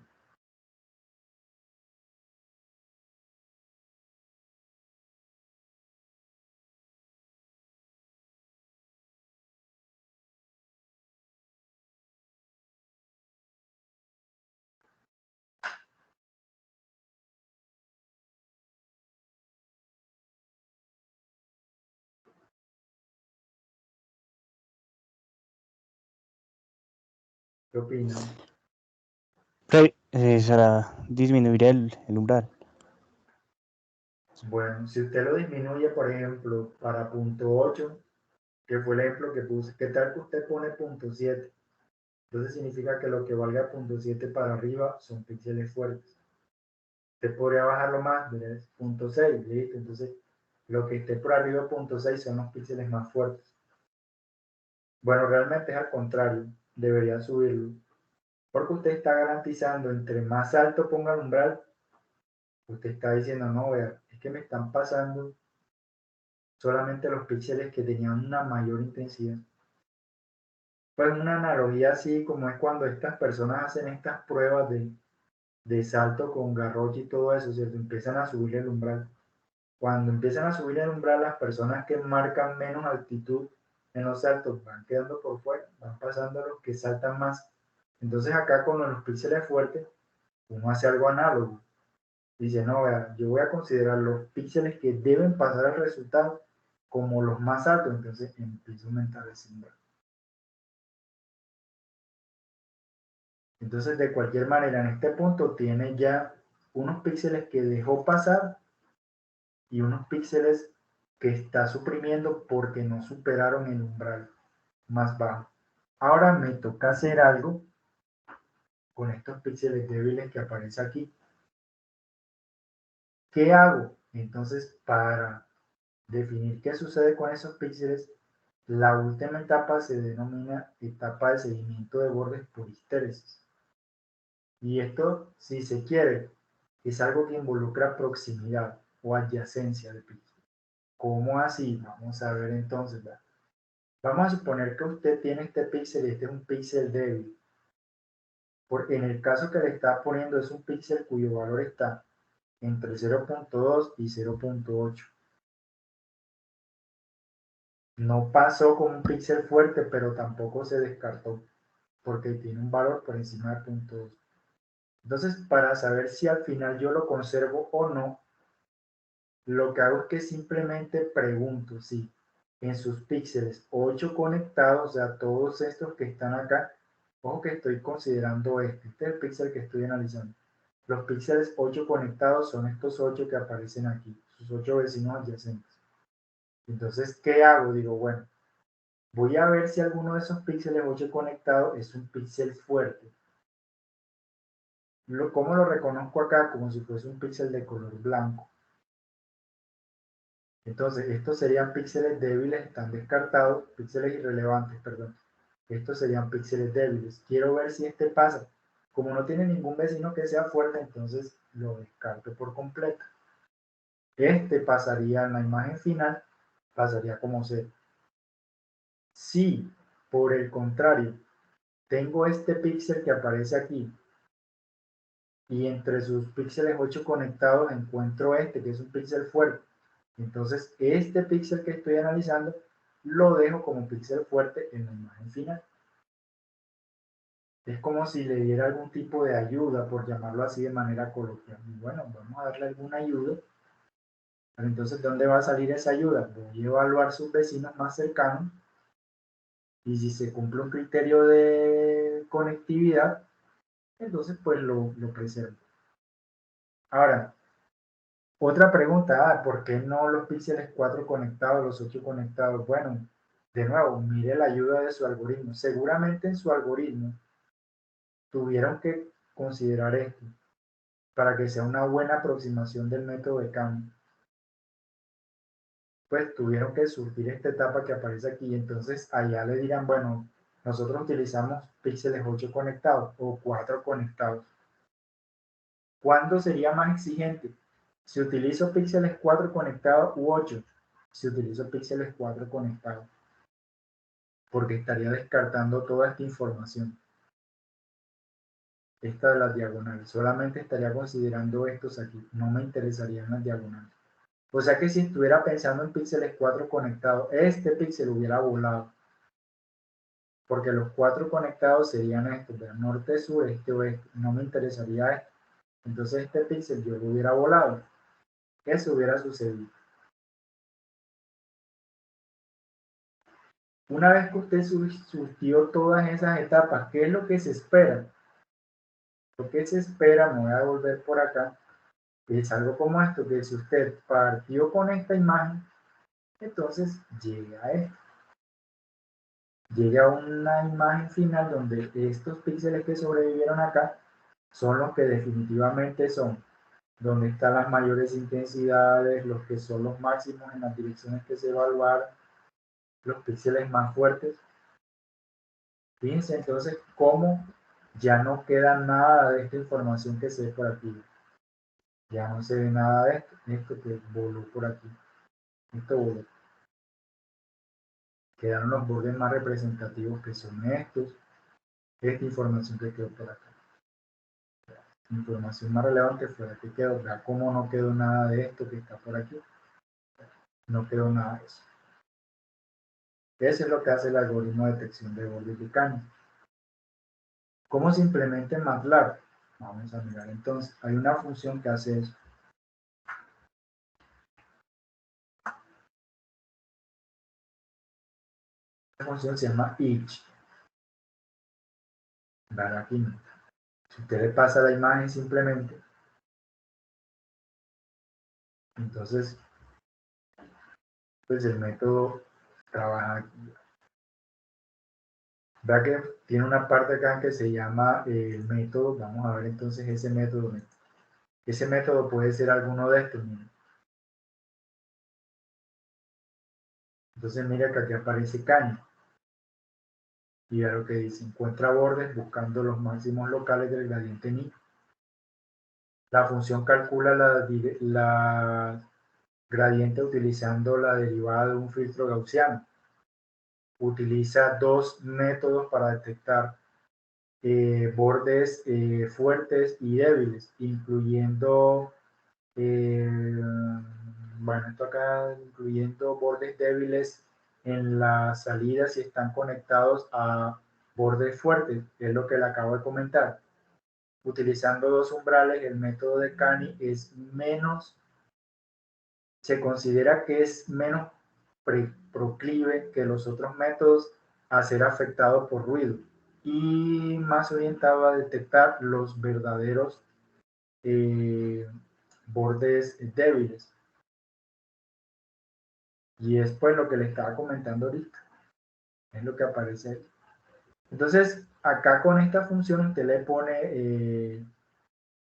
¿Qué opinan? Será disminuir el umbral. Bueno, si usted lo disminuye, por ejemplo, para 0.8, que fue el ejemplo que puse, ¿qué tal que usted pone 0.7? Entonces significa que lo que valga 0.7 para arriba son píxeles fuertes. Usted podría bajarlo más, ¿verdad? 0.6, listo. Entonces, lo que esté por arriba de 0.6 son los píxeles más fuertes. Bueno, realmente es al contrario, debería subirlo. Porque usted está garantizando, entre más alto ponga el umbral, usted está diciendo, no, vea, es que me están pasando solamente los píxeles que tenían una mayor intensidad. Pues una analogía así como es cuando estas personas hacen estas pruebas de salto con garrote y todo eso, ¿cierto? Empiezan a subir el umbral. Cuando empiezan a subir el umbral, las personas que marcan menos altitud en los saltos van quedando por fuera, van pasando a los que saltan más. Entonces acá con los píxeles fuertes, uno hace algo análogo. Dice, no, vea, yo voy a considerar los píxeles que deben pasar al resultado como los más altos, entonces empiezo a aumentar ese umbral. Entonces, de cualquier manera, en este punto tiene ya unos píxeles que dejó pasar y unos píxeles que está suprimiendo porque no superaron el umbral más bajo. Ahora me toca hacer algo con estos píxeles débiles que aparece aquí. ¿Qué hago? Entonces, para definir qué sucede con esos píxeles, la última etapa se denomina etapa de seguimiento de bordes por histéresis. Y esto, si se quiere, es algo que involucra proximidad o adyacencia del píxel. ¿Cómo así? Vamos a ver entonces. Vamos a suponer que usted tiene este píxel y este es un píxel débil. Porque en el caso que le está poniendo es un píxel cuyo valor está entre 0.2 y 0.8. No pasó con un píxel fuerte, pero tampoco se descartó porque tiene un valor por encima de 0.2. Entonces, para saber si al final yo lo conservo o no, lo que hago es que simplemente pregunto si en sus píxeles 8 conectados, o sea, todos estos que están acá, ojo que estoy considerando este es el píxel que estoy analizando. Los píxeles 8 conectados son estos 8 que aparecen aquí, sus 8 vecinos adyacentes. Entonces, ¿qué hago? Digo, bueno, voy a ver si alguno de esos píxeles 8 conectados es un píxel fuerte. ¿Cómo lo reconozco acá? Como si fuese un píxel de color blanco. Entonces, estos serían píxeles débiles, están descartados, píxeles irrelevantes, perdón. Estos serían píxeles débiles. Quiero ver si este pasa. Como no tiene ningún vecino que sea fuerte, entonces lo descarto por completo. Este pasaría en la imagen final, pasaría como 0. Si, por el contrario, tengo este píxel que aparece aquí y entre sus píxeles 8 conectados encuentro este, que es un píxel fuerte, entonces este píxel que estoy analizando lo dejo como píxel fuerte en la imagen final. Es como si le diera algún tipo de ayuda, por llamarlo así de manera coloquial. Y bueno, vamos a darle alguna ayuda. Pero entonces, ¿dónde va a salir esa ayuda? Voy a evaluar sus vecinos más cercanos y si se cumple un criterio de conectividad, entonces pues lo preservo. Ahora, otra pregunta, ¿por qué no los píxeles 4 conectados, los 8 conectados? Bueno, de nuevo, mire la ayuda de su algoritmo. Seguramente en su algoritmo tuvieron que considerar esto para que sea una buena aproximación del método de cambio. Pues tuvieron que surtir esta etapa que aparece aquí. Entonces allá le dirán, bueno, nosotros utilizamos píxeles 8 conectados o 4 conectados. ¿Cuándo sería más exigente? Si utilizo píxeles 4 conectados u 8. Si utilizo píxeles 4 conectados. Porque estaría descartando toda esta información. Esta de las diagonales. Solamente estaría considerando estos aquí. No me interesarían las diagonales. O sea que si estuviera pensando en píxeles 4 conectados, este píxel hubiera volado. Porque los 4 conectados serían estos, de norte, sur, este, oeste. No me interesaría esto. Entonces este píxel yo lo hubiera volado. Eso hubiera sucedido. Una vez que usted surtió todas esas etapas, ¿qué es lo que se espera? Lo que se espera, me voy a volver por acá, es algo como esto, que si usted partió con esta imagen, entonces llega a esto. Llega a una imagen final donde estos píxeles que sobrevivieron acá son los que definitivamente son, donde están las mayores intensidades, los que son los máximos en las direcciones que se evaluaron, los píxeles más fuertes. Fíjense entonces cómo ya no queda nada de esta información que se ve por aquí. Ya no se ve nada de esto que voló por aquí. Esto voló. Quedaron los bordes más representativos que son estos. Esta información que quedó por acá. Información más relevante fue la que quedó. Vea cómo no quedó nada de esto que está por aquí. No quedó nada de eso. Eso es lo que hace el algoritmo de detección de bordes de caña. ¿Cómo se implementa en MATLAB? Vamos a mirar entonces. Hay una función que hace eso. La función se llama each. Dar aquí no. Si usted le pasa la imagen simplemente, entonces pues el método trabaja aquí. Vea que tiene una parte acá que se llama el método. Vamos a ver entonces ese método. Ese método puede ser alguno de estos. Miren. Entonces mira que aquí aparece caña. Y vea lo que dice. Encuentra bordes buscando los máximos locales del gradiente ni. La función calcula la gradiente utilizando la derivada de un filtro gaussiano. Utiliza dos métodos para detectar bordes fuertes y débiles, incluyendo, bueno, esto acá, incluyendo bordes débiles en la salida si están conectados a bordes fuertes, que es lo que le acabo de comentar. Utilizando dos umbrales, el método de Kani es menos, se considera que es menos proclive que los otros métodos a ser afectado por ruido y más orientado a detectar los verdaderos bordes débiles. Y es pues lo que le estaba comentando ahorita, es lo que aparece ahí. Entonces, acá con esta función usted le pone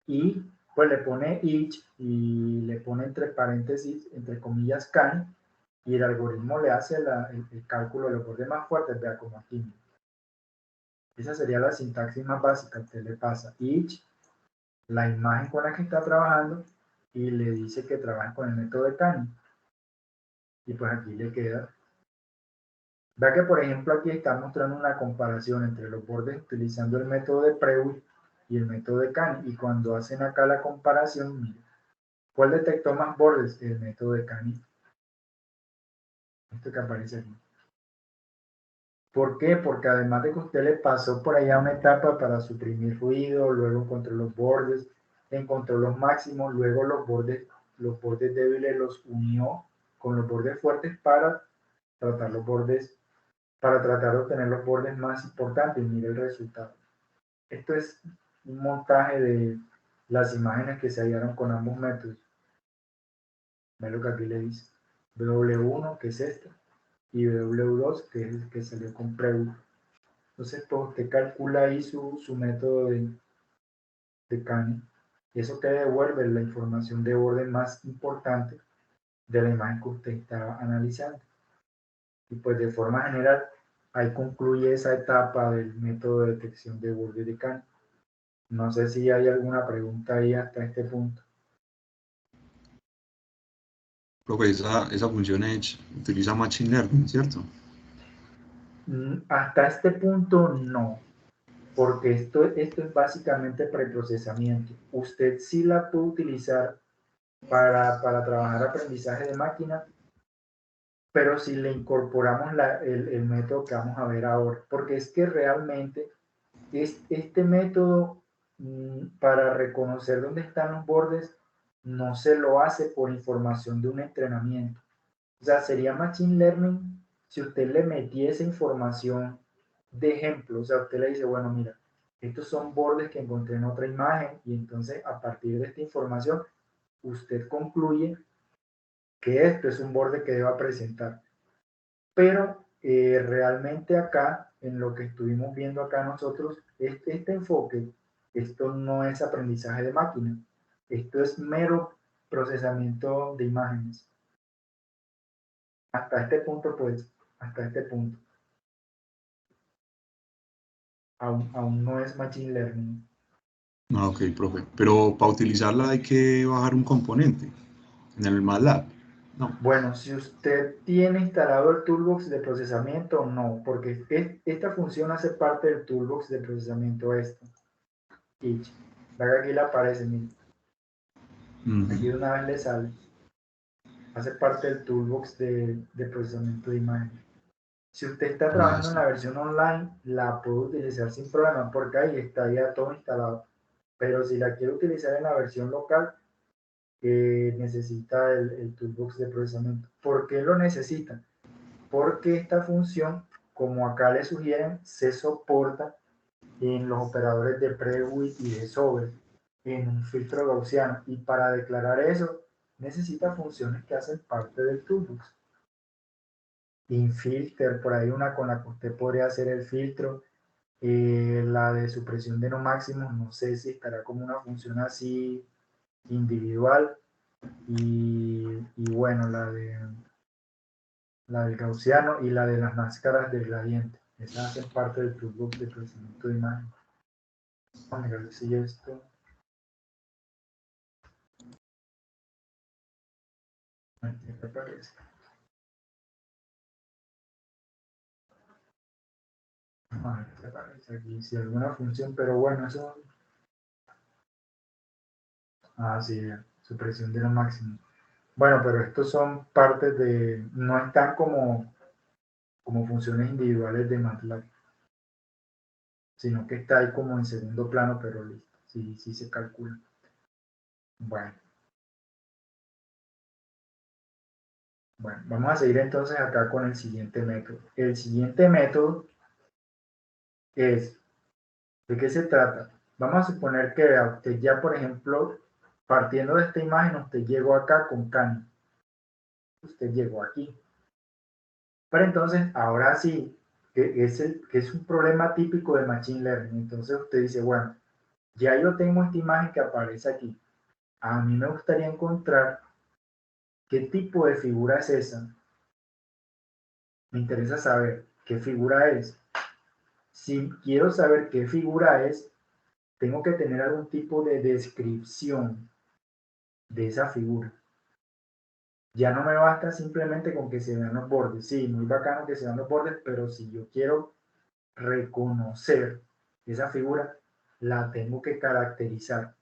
y pues le pone each y le pone entre paréntesis, entre comillas, can, y el algoritmo le hace el cálculo de los bordes más fuertes, vea como aquí. Esa sería la sintaxis más básica. Usted le pasa each, la imagen con la que está trabajando, y le dice que trabaje con el método de can. Y pues aquí le queda. Vea que, por ejemplo, aquí está mostrando una comparación entre los bordes utilizando el método de Prewitt y el método de Canny. Y cuando hacen acá la comparación, mire, ¿cuál detectó más bordes? El método de Canny. Esto que aparece aquí. ¿Por qué? Porque además de que usted le pasó por allá una etapa para suprimir ruido, luego encontró los bordes, encontró los máximos, luego los bordes débiles los unió con los bordes fuertes para tratar de obtener los bordes más importantes. Mire el resultado. Esto es un montaje de las imágenes que se hallaron con ambos métodos. Ve lo que aquí le dice. W1, que es esta, y W2, que es el que salió con Prewitt. Entonces, pues usted calcula ahí su método de Canny. Y eso que devuelve la información de orden más importante de la imagen que usted estaba analizando. Y pues de forma general, ahí concluye esa etapa del método de detección de bordes de Canny. No sé si hay alguna pregunta ahí hasta este punto. Profe, esa función Edge utiliza Machine Learning, ¿cierto? Hasta este punto no, porque esto es básicamente preprocesamiento. Usted sí la puede utilizar para trabajar aprendizaje de máquina, pero si le incorporamos el método que vamos a ver ahora, porque es que realmente este método para reconocer dónde están los bordes no se lo hace por información de un entrenamiento. O sea, sería Machine Learning si usted le metiese información de ejemplo. O sea, usted le dice, bueno, mira, estos son bordes que encontré en otra imagen y entonces a partir de esta información usted concluye que esto es un borde que deba presentar. Pero realmente acá, en lo que estuvimos viendo acá nosotros, este enfoque, esto no es aprendizaje de máquina, esto es mero procesamiento de imágenes. Hasta este punto, pues, hasta este punto. Aún no es Machine Learning. Ah, ok, profe. Pero para utilizarla hay que bajar un componente en el MATLAB. No. Bueno, si usted tiene instalado el toolbox de procesamiento, no, porque esta función hace parte del toolbox de procesamiento esto. Each. Aquí le aparece, mire. Aquí de una vez le sale. Hace parte del toolbox de procesamiento de imagen. Si usted está trabajando en la versión online, la puede utilizar sin problema, porque ahí está ya todo instalado. Pero si la quiere utilizar en la versión local, necesita el toolbox de procesamiento. ¿Por qué lo necesita? Porque esta función, como acá le sugieren, se soporta en los operadores de Prewitt y de Sobel en un filtro gaussiano. Y para declarar eso, necesita funciones que hacen parte del toolbox. InFilter, por ahí una con la que usted podría hacer el filtro. La de supresión de no máximos, no sé si estará como una función así individual. Y bueno, la del gaussiano y la de las máscaras del gradiente. Esas hacen parte del toolbox de procesamiento de imagen. Vamos a ver si esto. Aquí aparece. A ver qué aparece aquí. Si alguna función, pero bueno, eso. Ah, sí, supresión de lo máximo. Bueno, pero estos son partes de. No están como funciones individuales de MATLAB, sino que está ahí como en segundo plano, pero listo. Sí, sí se calcula. Bueno. Bueno, vamos a seguir entonces acá con el siguiente método. El siguiente método es, ¿de qué se trata? Vamos a suponer que usted ya, por ejemplo, partiendo de esta imagen, usted llegó acá con Canny. Usted llegó aquí. Pero entonces, ahora sí, que es un problema típico de Machine Learning. Entonces usted dice, bueno, ya yo tengo esta imagen que aparece aquí. A mí me gustaría encontrar qué tipo de figura es esa. Me interesa saber qué figura es. Si quiero saber qué figura es, tengo que tener algún tipo de descripción de esa figura. Ya no me basta simplemente con que se vean los bordes. Sí, muy bacano que se vean los bordes, pero si yo quiero reconocer esa figura, la tengo que caracterizar.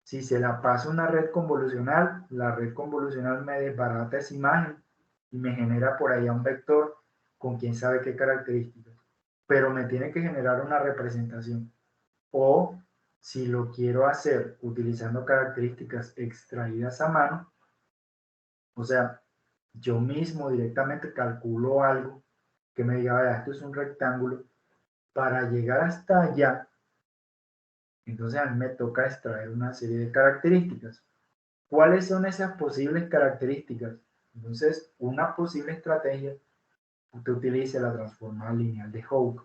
Si se la paso a una red convolucional, la red convolucional me desbarata esa imagen y me genera por allá un vector con quién sabe qué características. Pero me tiene que generar una representación. O si lo quiero hacer utilizando características extraídas a mano, o sea, yo mismo directamente calculo algo que me diga, vaya, esto es un rectángulo, para llegar hasta allá, entonces a mí me toca extraer una serie de características. ¿Cuáles son esas posibles características? Entonces, una posible estrategia, usted utiliza la transformada lineal de Hooke.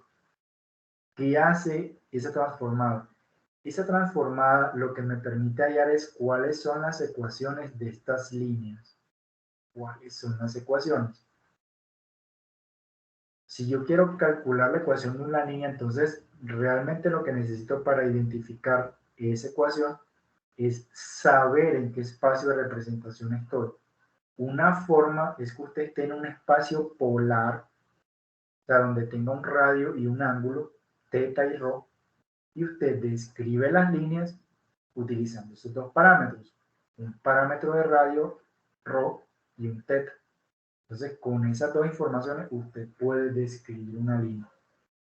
¿Qué hace esa transformada? Esa transformada lo que me permite hallar es cuáles son las ecuaciones de estas líneas. ¿Cuáles son las ecuaciones? Si yo quiero calcular la ecuación de una línea, entonces realmente lo que necesito para identificar esa ecuación es saber en qué espacio de representación estoy. Una forma es que usted esté en un espacio polar, o sea, donde tenga un radio y un ángulo, θ y ρ, y usted describe las líneas utilizando esos dos parámetros, un parámetro de radio, ρ, y un θ. Entonces, con esas dos informaciones, usted puede describir una línea.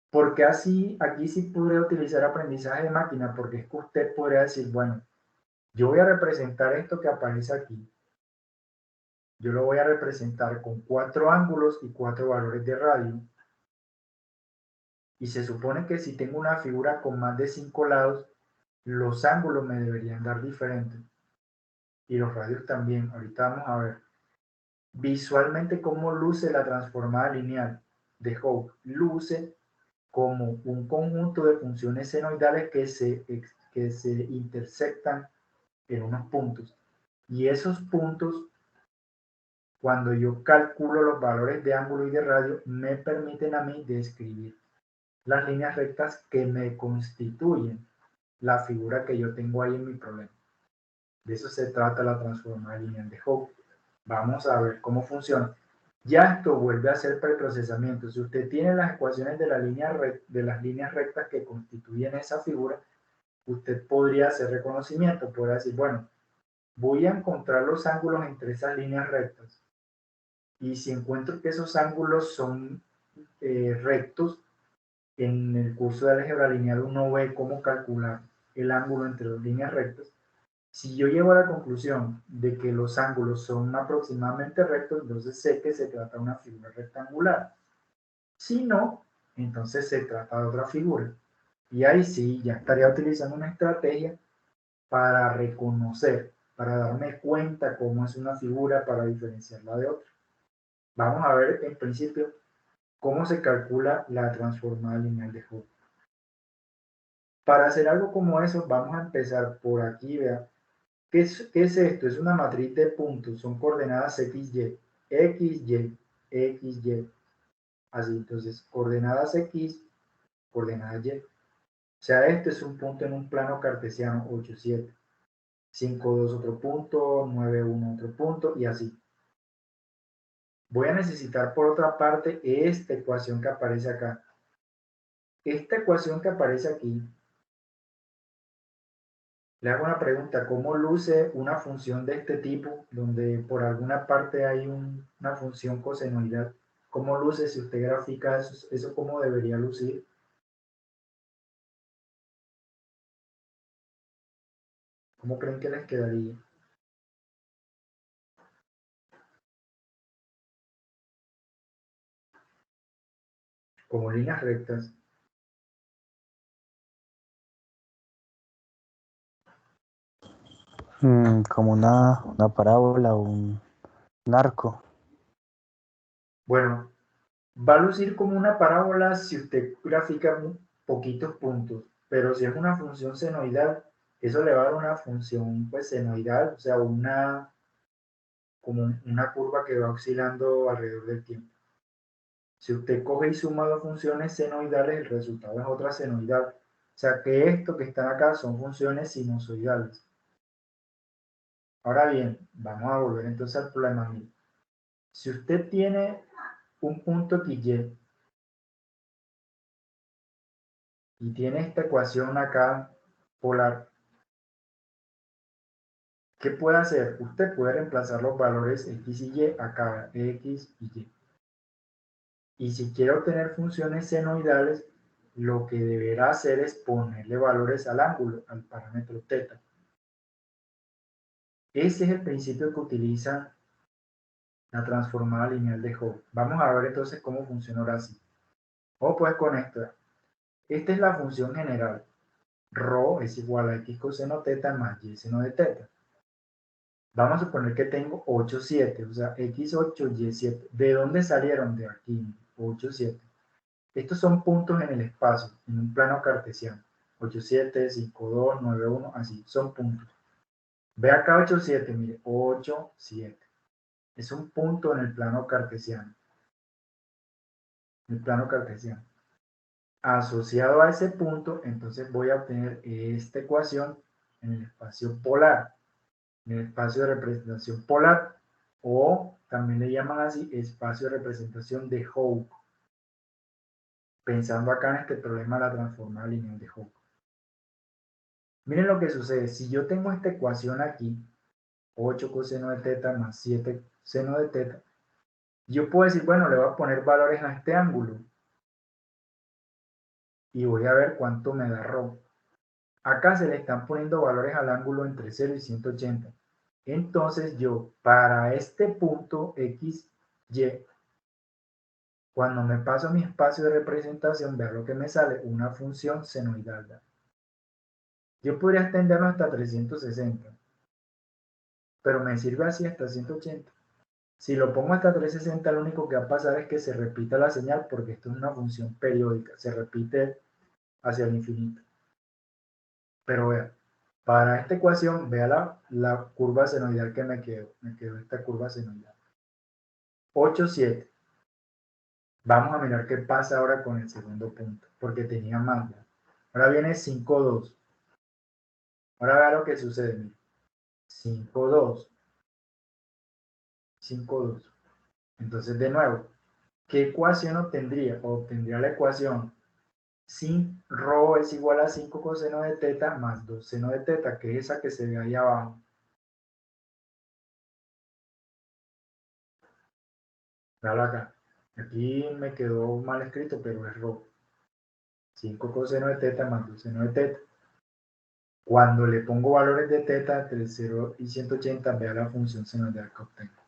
Porque así, aquí sí podría utilizar aprendizaje de máquina, porque es que usted podría decir, bueno, yo voy a representar esto que aparece aquí. Yo lo voy a representar con 4 ángulos y 4 valores de radio. Y se supone que si tengo una figura con más de 5 lados, los ángulos me deberían dar diferentes. Y los radios también. Ahorita vamos a ver visualmente cómo luce la transformada lineal de Hooke. Luce como un conjunto de funciones senoidales que se intersectan en unos puntos. Y esos puntos, cuando yo calculo los valores de ángulo y de radio, me permiten a mí describir las líneas rectas que me constituyen la figura que yo tengo ahí en mi problema. De eso se trata la transformada lineal de Hooke. Vamos a ver cómo funciona. Ya esto vuelve a ser preprocesamiento. Si usted tiene las ecuaciones de, de las líneas rectas que constituyen esa figura, usted podría hacer reconocimiento. Podría decir, bueno, voy a encontrar los ángulos entre esas líneas rectas. Y si encuentro que esos ángulos son rectos, en el curso de álgebra lineal uno ve cómo calcular el ángulo entre las líneas rectas. Si yo llego a la conclusión de que los ángulos son aproximadamente rectos, entonces sé que se trata de una figura rectangular. Si no, entonces se trata de otra figura. Y ahí sí, ya estaría utilizando una estrategia para reconocer, para darme cuenta cómo es una figura, para diferenciarla de otra. Vamos a ver en principio cómo se calcula la transformada lineal de Hooke. Para hacer algo como eso, vamos a empezar por aquí, vean. ¿Qué es esto? Es una matriz de puntos, son coordenadas XY, XY, XY. Así, entonces, coordenadas X, coordenadas Y. O sea, este es un punto en un plano cartesiano, 8, 7. 5, 2 otro punto, 9, 1 otro punto, y así. Voy a necesitar, por otra parte, esta ecuación que aparece acá. Esta ecuación que aparece aquí, le hago una pregunta, ¿cómo luce una función de este tipo, donde por alguna parte hay una función cosenoidal? ¿Cómo luce si usted grafica eso, cómo debería lucir? ¿Cómo creen que les quedaría? Como líneas rectas. Como una parábola o un arco. Bueno, va a lucir como una parábola si usted grafica poquitos puntos, pero si es una función senoidal, Eso le va a dar una función pues senoidal, o sea, como una curva que va oscilando alrededor del tiempo. Si usted coge y suma dos funciones senoidales, el resultado es otra senoidal. O sea que esto que están acá son funciones sinusoidales. Ahora bien, vamos a volver entonces al problema mío. Si usted tiene un punto XY y tiene esta ecuación acá polar, ¿qué puede hacer? Usted puede reemplazar los valores X y Y acá, X y Y. Y si quiere obtener funciones senoidales, lo que deberá hacer es ponerle valores al ángulo, al parámetro θ. Ese es el principio que utiliza la transformada lineal de Hopf. Vamos a ver entonces cómo funciona ahora sí. O pues con esto. Esta es la función general. Rho es igual a x coseno θ más y seno de θ. Vamos a suponer que tengo 8, 7, o sea, x8, y7. ¿De dónde salieron? De aquí, 8, 7. Estos son puntos en el espacio, en un plano cartesiano. 8, 7, 5, 2, 9, 1, así, son puntos. Ve acá 8, 7, mire, 8, 7. Es un punto en el plano cartesiano. El plano cartesiano. Asociado a ese punto, entonces voy a obtener esta ecuación en el espacio polar, en el espacio de representación polar, o también le llaman así espacio de representación de Hopf. Pensando acá en este problema de la transformada lineal de Hopf. Miren lo que sucede. Si yo tengo esta ecuación aquí, 8 coseno de θ más 7 seno de θ, yo puedo decir, bueno, le voy a poner valores a este ángulo y voy a ver cuánto me da Rho. Acá se le están poniendo valores al ángulo entre 0 y 180. Entonces yo, para este punto X, Y, cuando me paso a mi espacio de representación, vean lo que me sale, una función senoidal. Yo podría extenderlo hasta 360, pero me sirve así hasta 180. Si lo pongo hasta 360, lo único que va a pasar es que se repita la señal, porque esto es una función periódica, se repite hacia el infinito. Pero vean, para esta ecuación, vea la curva senoidal que me quedó esta curva senoidal. 8, 7. Vamos a mirar qué pasa ahora con el segundo punto, porque tenía más. Ahora viene 5, 2. Ahora vea lo que sucede. Mira. 5, 2. 5, 2. Entonces, de nuevo, ¿qué ecuación obtendría? Obtendría la ecuación sin Rho es igual a 5 coseno de θ más 2 seno de θ, que es esa que se ve ahí abajo. Dale acá. Aquí me quedó mal escrito, pero es Rho. 5 coseno de θ más 2 seno de θ. Cuando le pongo valores de θ entre 0 y 180, vea la función senoidal que obtengo.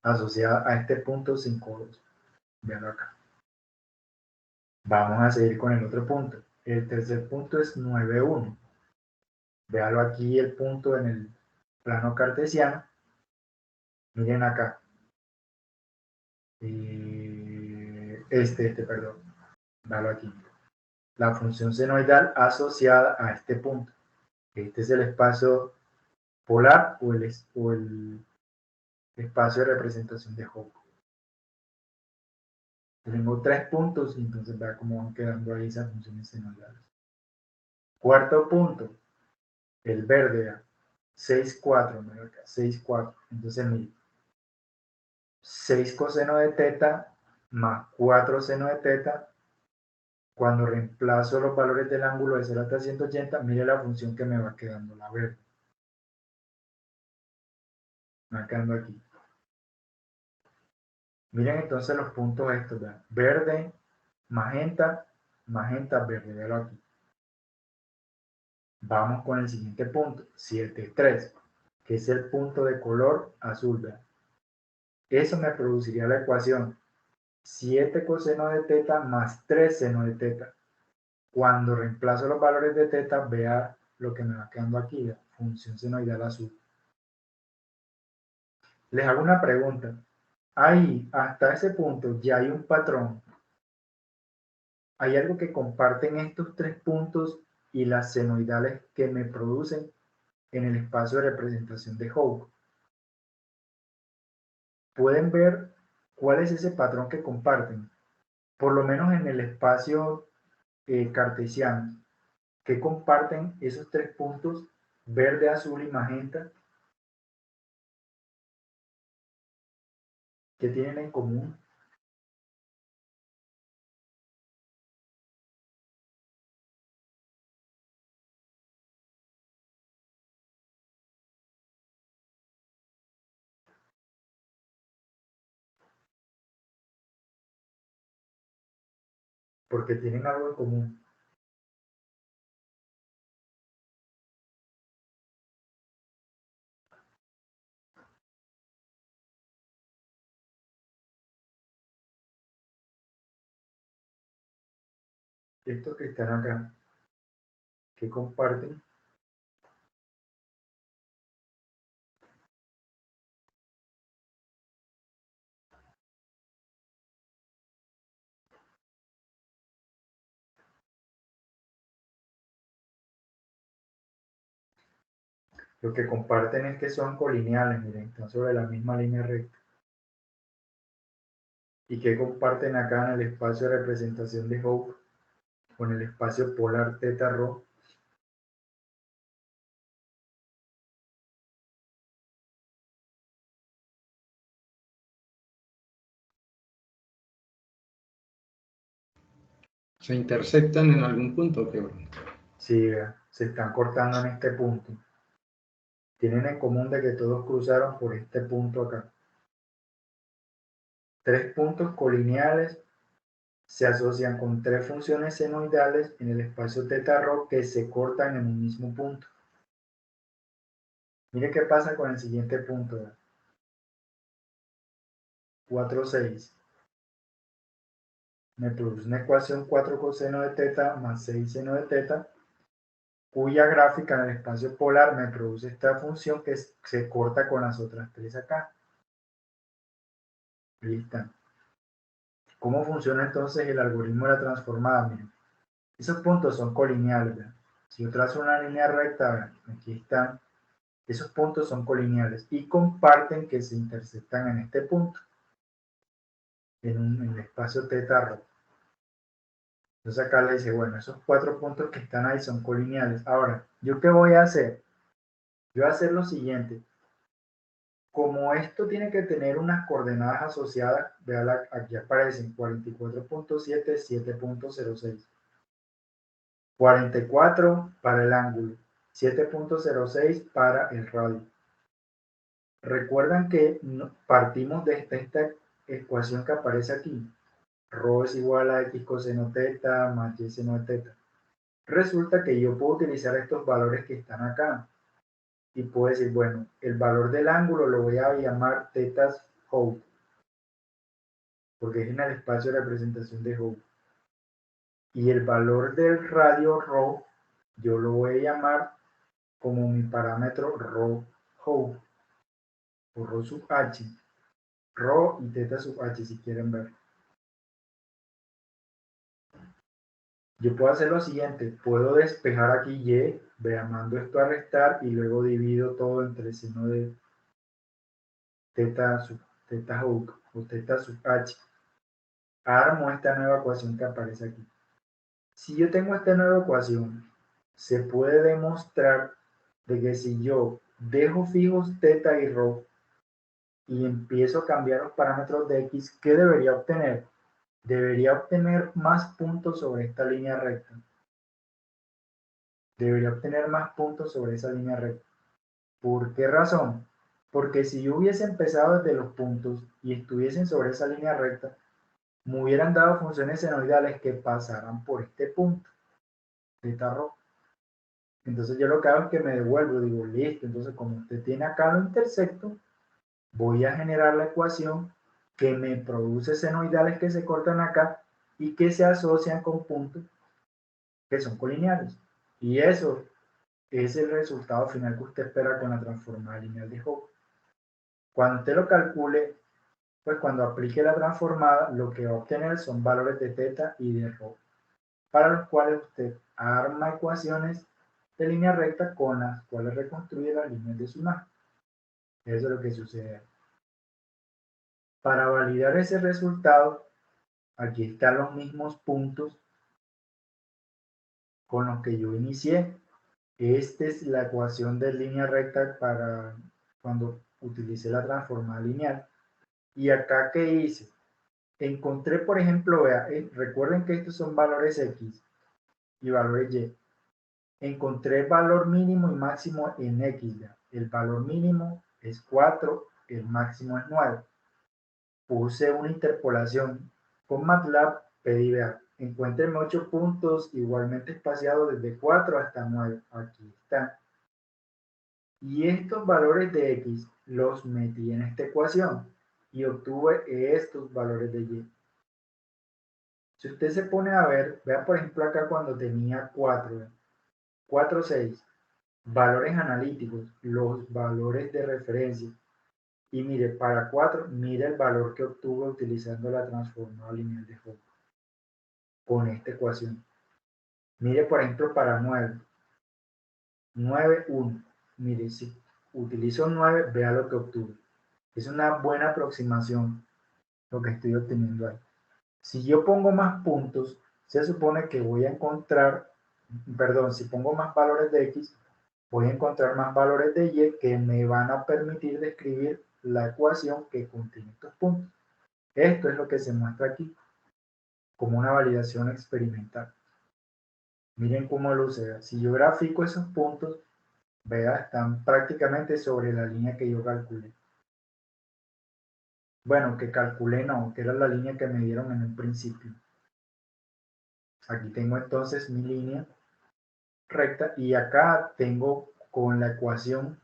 Asociada a este punto 5, 2. Véalo acá. Vamos a seguir con el otro punto. El tercer punto es 9, 1. Véalo aquí el punto en el plano cartesiano. Miren acá. Perdón. Véalo aquí. La función senoidal asociada a este punto. Este es el espacio polar o el espacio de representación de Hopf. Tengo 3 puntos y entonces vea cómo van quedando ahí esas funciones senoidales. Cuarto punto, el verde, 6, 4, 6, 4. Entonces, mire, 6 coseno de θ más 4 seno de θ. Cuando reemplazo los valores del ángulo de 0 hasta 180, mire la función que me va quedando, la verde. Me va quedando aquí. Miren entonces los puntos estos, ¿verdad? Verde, magenta, magenta, verde, véalo aquí. Vamos con el siguiente punto, 7, 3, que es el punto de color azul, ¿verdad? Eso me produciría la ecuación 7 coseno de θ más 3 seno de θ. Cuando reemplazo los valores de θ, vea lo que me va quedando aquí, ¿verdad? Función senoidal azul. Les hago una pregunta. Ahí, hasta ese punto, ya hay un patrón. Hay algo que comparten estos 3 puntos y las senoidales que me producen en el espacio de representación de Hooke. Pueden ver cuál es ese patrón que comparten, por lo menos en el espacio cartesiano, que comparten esos tres puntos, verde, azul y magenta, que tienen en común. Porque tienen algo en común. Estos que están acá, que comparten, lo que comparten es que son colineales, miren, están sobre la misma línea recta. Y que comparten acá en el espacio de representación de Hooke, con el espacio polar θ rho, ¿Se intersectan en algún punto? ¿Qué? sí, se están cortando en este punto. Tienen en común de que todos cruzaron por este punto acá. Tres puntos colineales se asocian con tres funciones senoidales en el espacio θ rho que se cortan en un mismo punto. Mire qué pasa con el siguiente punto. 4, 6. Me produce una ecuación 4 coseno de θ más 6 seno de θ, cuya gráfica en el espacio polar me produce esta función que se corta con las otras tres acá. Listo. ¿Cómo funciona entonces el algoritmo de la transformada? Miren, esos puntos son colineales, ¿verdad? Si yo trazo una línea recta, ¿verdad? Aquí están, esos puntos son colineales y comparten que se intersectan en este punto, en el espacio θ rho. Entonces acá le dice, bueno, esos cuatro puntos que están ahí son colineales. Ahora, ¿yo qué voy a hacer? Yo voy a hacer lo siguiente. Como esto tiene que tener unas coordenadas asociadas, vean, aquí aparecen 44.7, 7.06. 44 para el ángulo, 7.06 para el radio. Recuerdan que partimos de esta ecuación que aparece aquí. Rho es igual a x coseno θ más y seno de θ. Resulta que yo puedo utilizar estos valores que están acá. Y puedo decir, bueno, el valor del ángulo lo voy a llamar θ Hooke, porque es en el espacio de representación de Hooke. Y el valor del radio rho, yo lo voy a llamar como mi parámetro rho Hooke, o rho sub h, rho y θ sub h si quieren ver. Yo puedo hacer lo siguiente, puedo despejar aquí y, mando esto a restar y luego divido todo entre seno de θ Hooke o θ sub h. Armo esta nueva ecuación que aparece aquí. Si yo tengo esta nueva ecuación, se puede demostrar de que si yo dejo fijos θ y rho y empiezo a cambiar los parámetros de x, ¿qué debería obtener? Debería obtener más puntos sobre esta línea recta. Debería obtener más puntos sobre esa línea recta. ¿Por qué razón? Porque si yo hubiese empezado desde los puntos y estuviesen sobre esa línea recta, me hubieran dado funciones senoidales que pasaran por este punto, θ rho. Entonces yo lo que hago es que me devuelvo, digo, listo, entonces como usted tiene acá lo intersecto, voy a generar la ecuación que me produce senoidales que se cortan acá y que se asocian con puntos que son colineales. Y eso es el resultado final que usted espera con la transformada lineal de Hooke. Cuando usted lo calcule, pues cuando aplique la transformada, lo que va a obtener son valores de θ y de rho, para los cuales usted arma ecuaciones de línea recta con las cuales reconstruye las líneas de su imagen. Eso es lo que sucede. Para validar ese resultado, aquí están los mismos puntos con los que yo inicié. Esta es la ecuación de línea recta para cuando utilicé la transformada lineal. Y acá, ¿qué hice? Encontré, por ejemplo, vea, recuerden que estos son valores X y valores Y. Encontré el valor mínimo y máximo en X. ¿Ya? El valor mínimo es 4, el máximo es 9. Puse una interpolación. Con MATLAB pedí, vea, encuéntrenme 8 puntos igualmente espaciados desde 4 hasta 9. Aquí están. Y estos valores de X los metí en esta ecuación y obtuve estos valores de Y. Si usted se pone a ver, vea por ejemplo acá cuando tenía 4, 4, 6, valores analíticos, los valores de referencia. Y mire, para 4, mire el valor que obtuve utilizando la transformada lineal de Hopf con esta ecuación. Mire por ejemplo para 9, 9, 1. Mire, si utilizo 9, vea lo que obtuve. Es una buena aproximación lo que estoy obteniendo ahí. Si yo pongo más puntos, se supone que voy a encontrar, perdón, si pongo más valores de X, voy a encontrar más valores de Y que me van a permitir describir la ecuación que contiene estos puntos. Esto es lo que se muestra aquí como una validación experimental. Miren cómo luce. Si yo grafico esos puntos, vea, están prácticamente sobre la línea que yo calculé. Bueno, que calculé no, que era la línea que me dieron en un principio. Aquí tengo entonces mi línea recta y acá tengo con la ecuación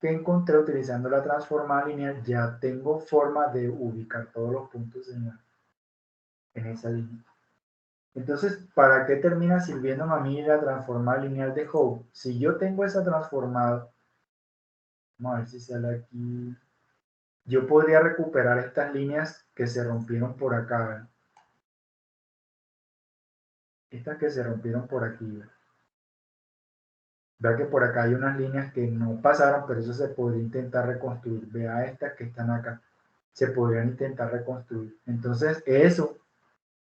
que encontré utilizando la transformada lineal, ya tengo forma de ubicar todos los puntos en esa línea. Entonces, ¿para qué termina sirviéndome a mí la transformada lineal de Hopf? Si yo tengo esa transformada, vamos a ver si sale aquí, yo podría recuperar estas líneas que se rompieron por acá, ¿verdad? Estas que se rompieron por aquí, ¿verdad? Vea que por acá hay unas líneas que no pasaron, pero eso se podría intentar reconstruir. Vea estas que están acá. Se podrían intentar reconstruir. Entonces, eso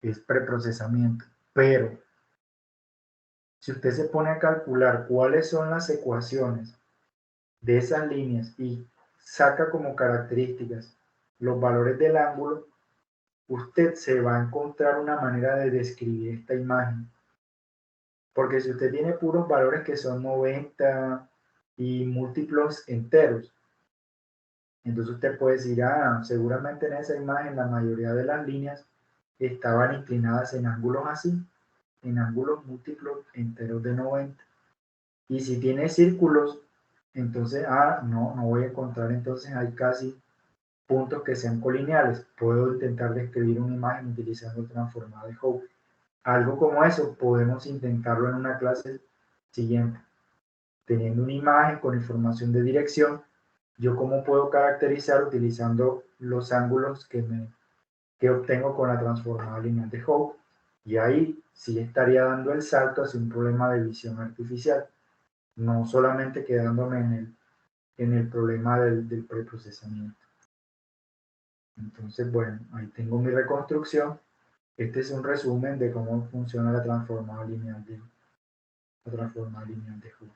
es preprocesamiento. Pero, si usted se pone a calcular cuáles son las ecuaciones de esas líneas y saca como características los valores del ángulo, usted se va a encontrar una manera de describir esta imagen. Porque si usted tiene puros valores que son 90 y múltiplos enteros, entonces usted puede decir, seguramente en esa imagen la mayoría de las líneas estaban inclinadas en ángulos así, en ángulos múltiplos enteros de 90. Y si tiene círculos, entonces, no voy a encontrar, entonces hay casi puntos que sean colineales. Puedo intentar describir una imagen utilizando el transformado de Hopf. Algo como eso podemos intentarlo en una clase siguiente. Teniendo una imagen con información de dirección, yo cómo puedo caracterizar utilizando los ángulos que obtengo con la transformada lineal de Hopf. Y ahí sí estaría dando el salto hacia un problema de visión artificial, no solamente quedándome en el problema del preprocesamiento. Entonces, bueno, ahí tengo mi reconstrucción. Este es un resumen de cómo funciona la transformada lineal de Hopf.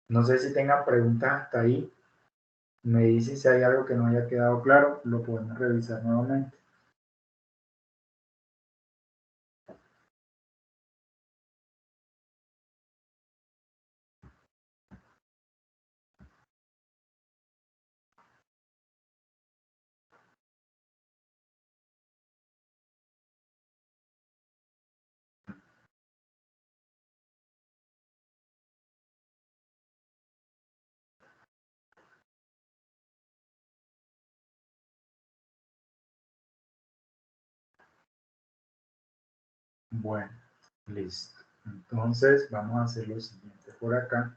No sé si tengan preguntas hasta ahí. Me dicen si hay algo que no haya quedado claro, lo podemos revisar nuevamente. Bueno, listo. Entonces vamos a hacer lo siguiente por acá.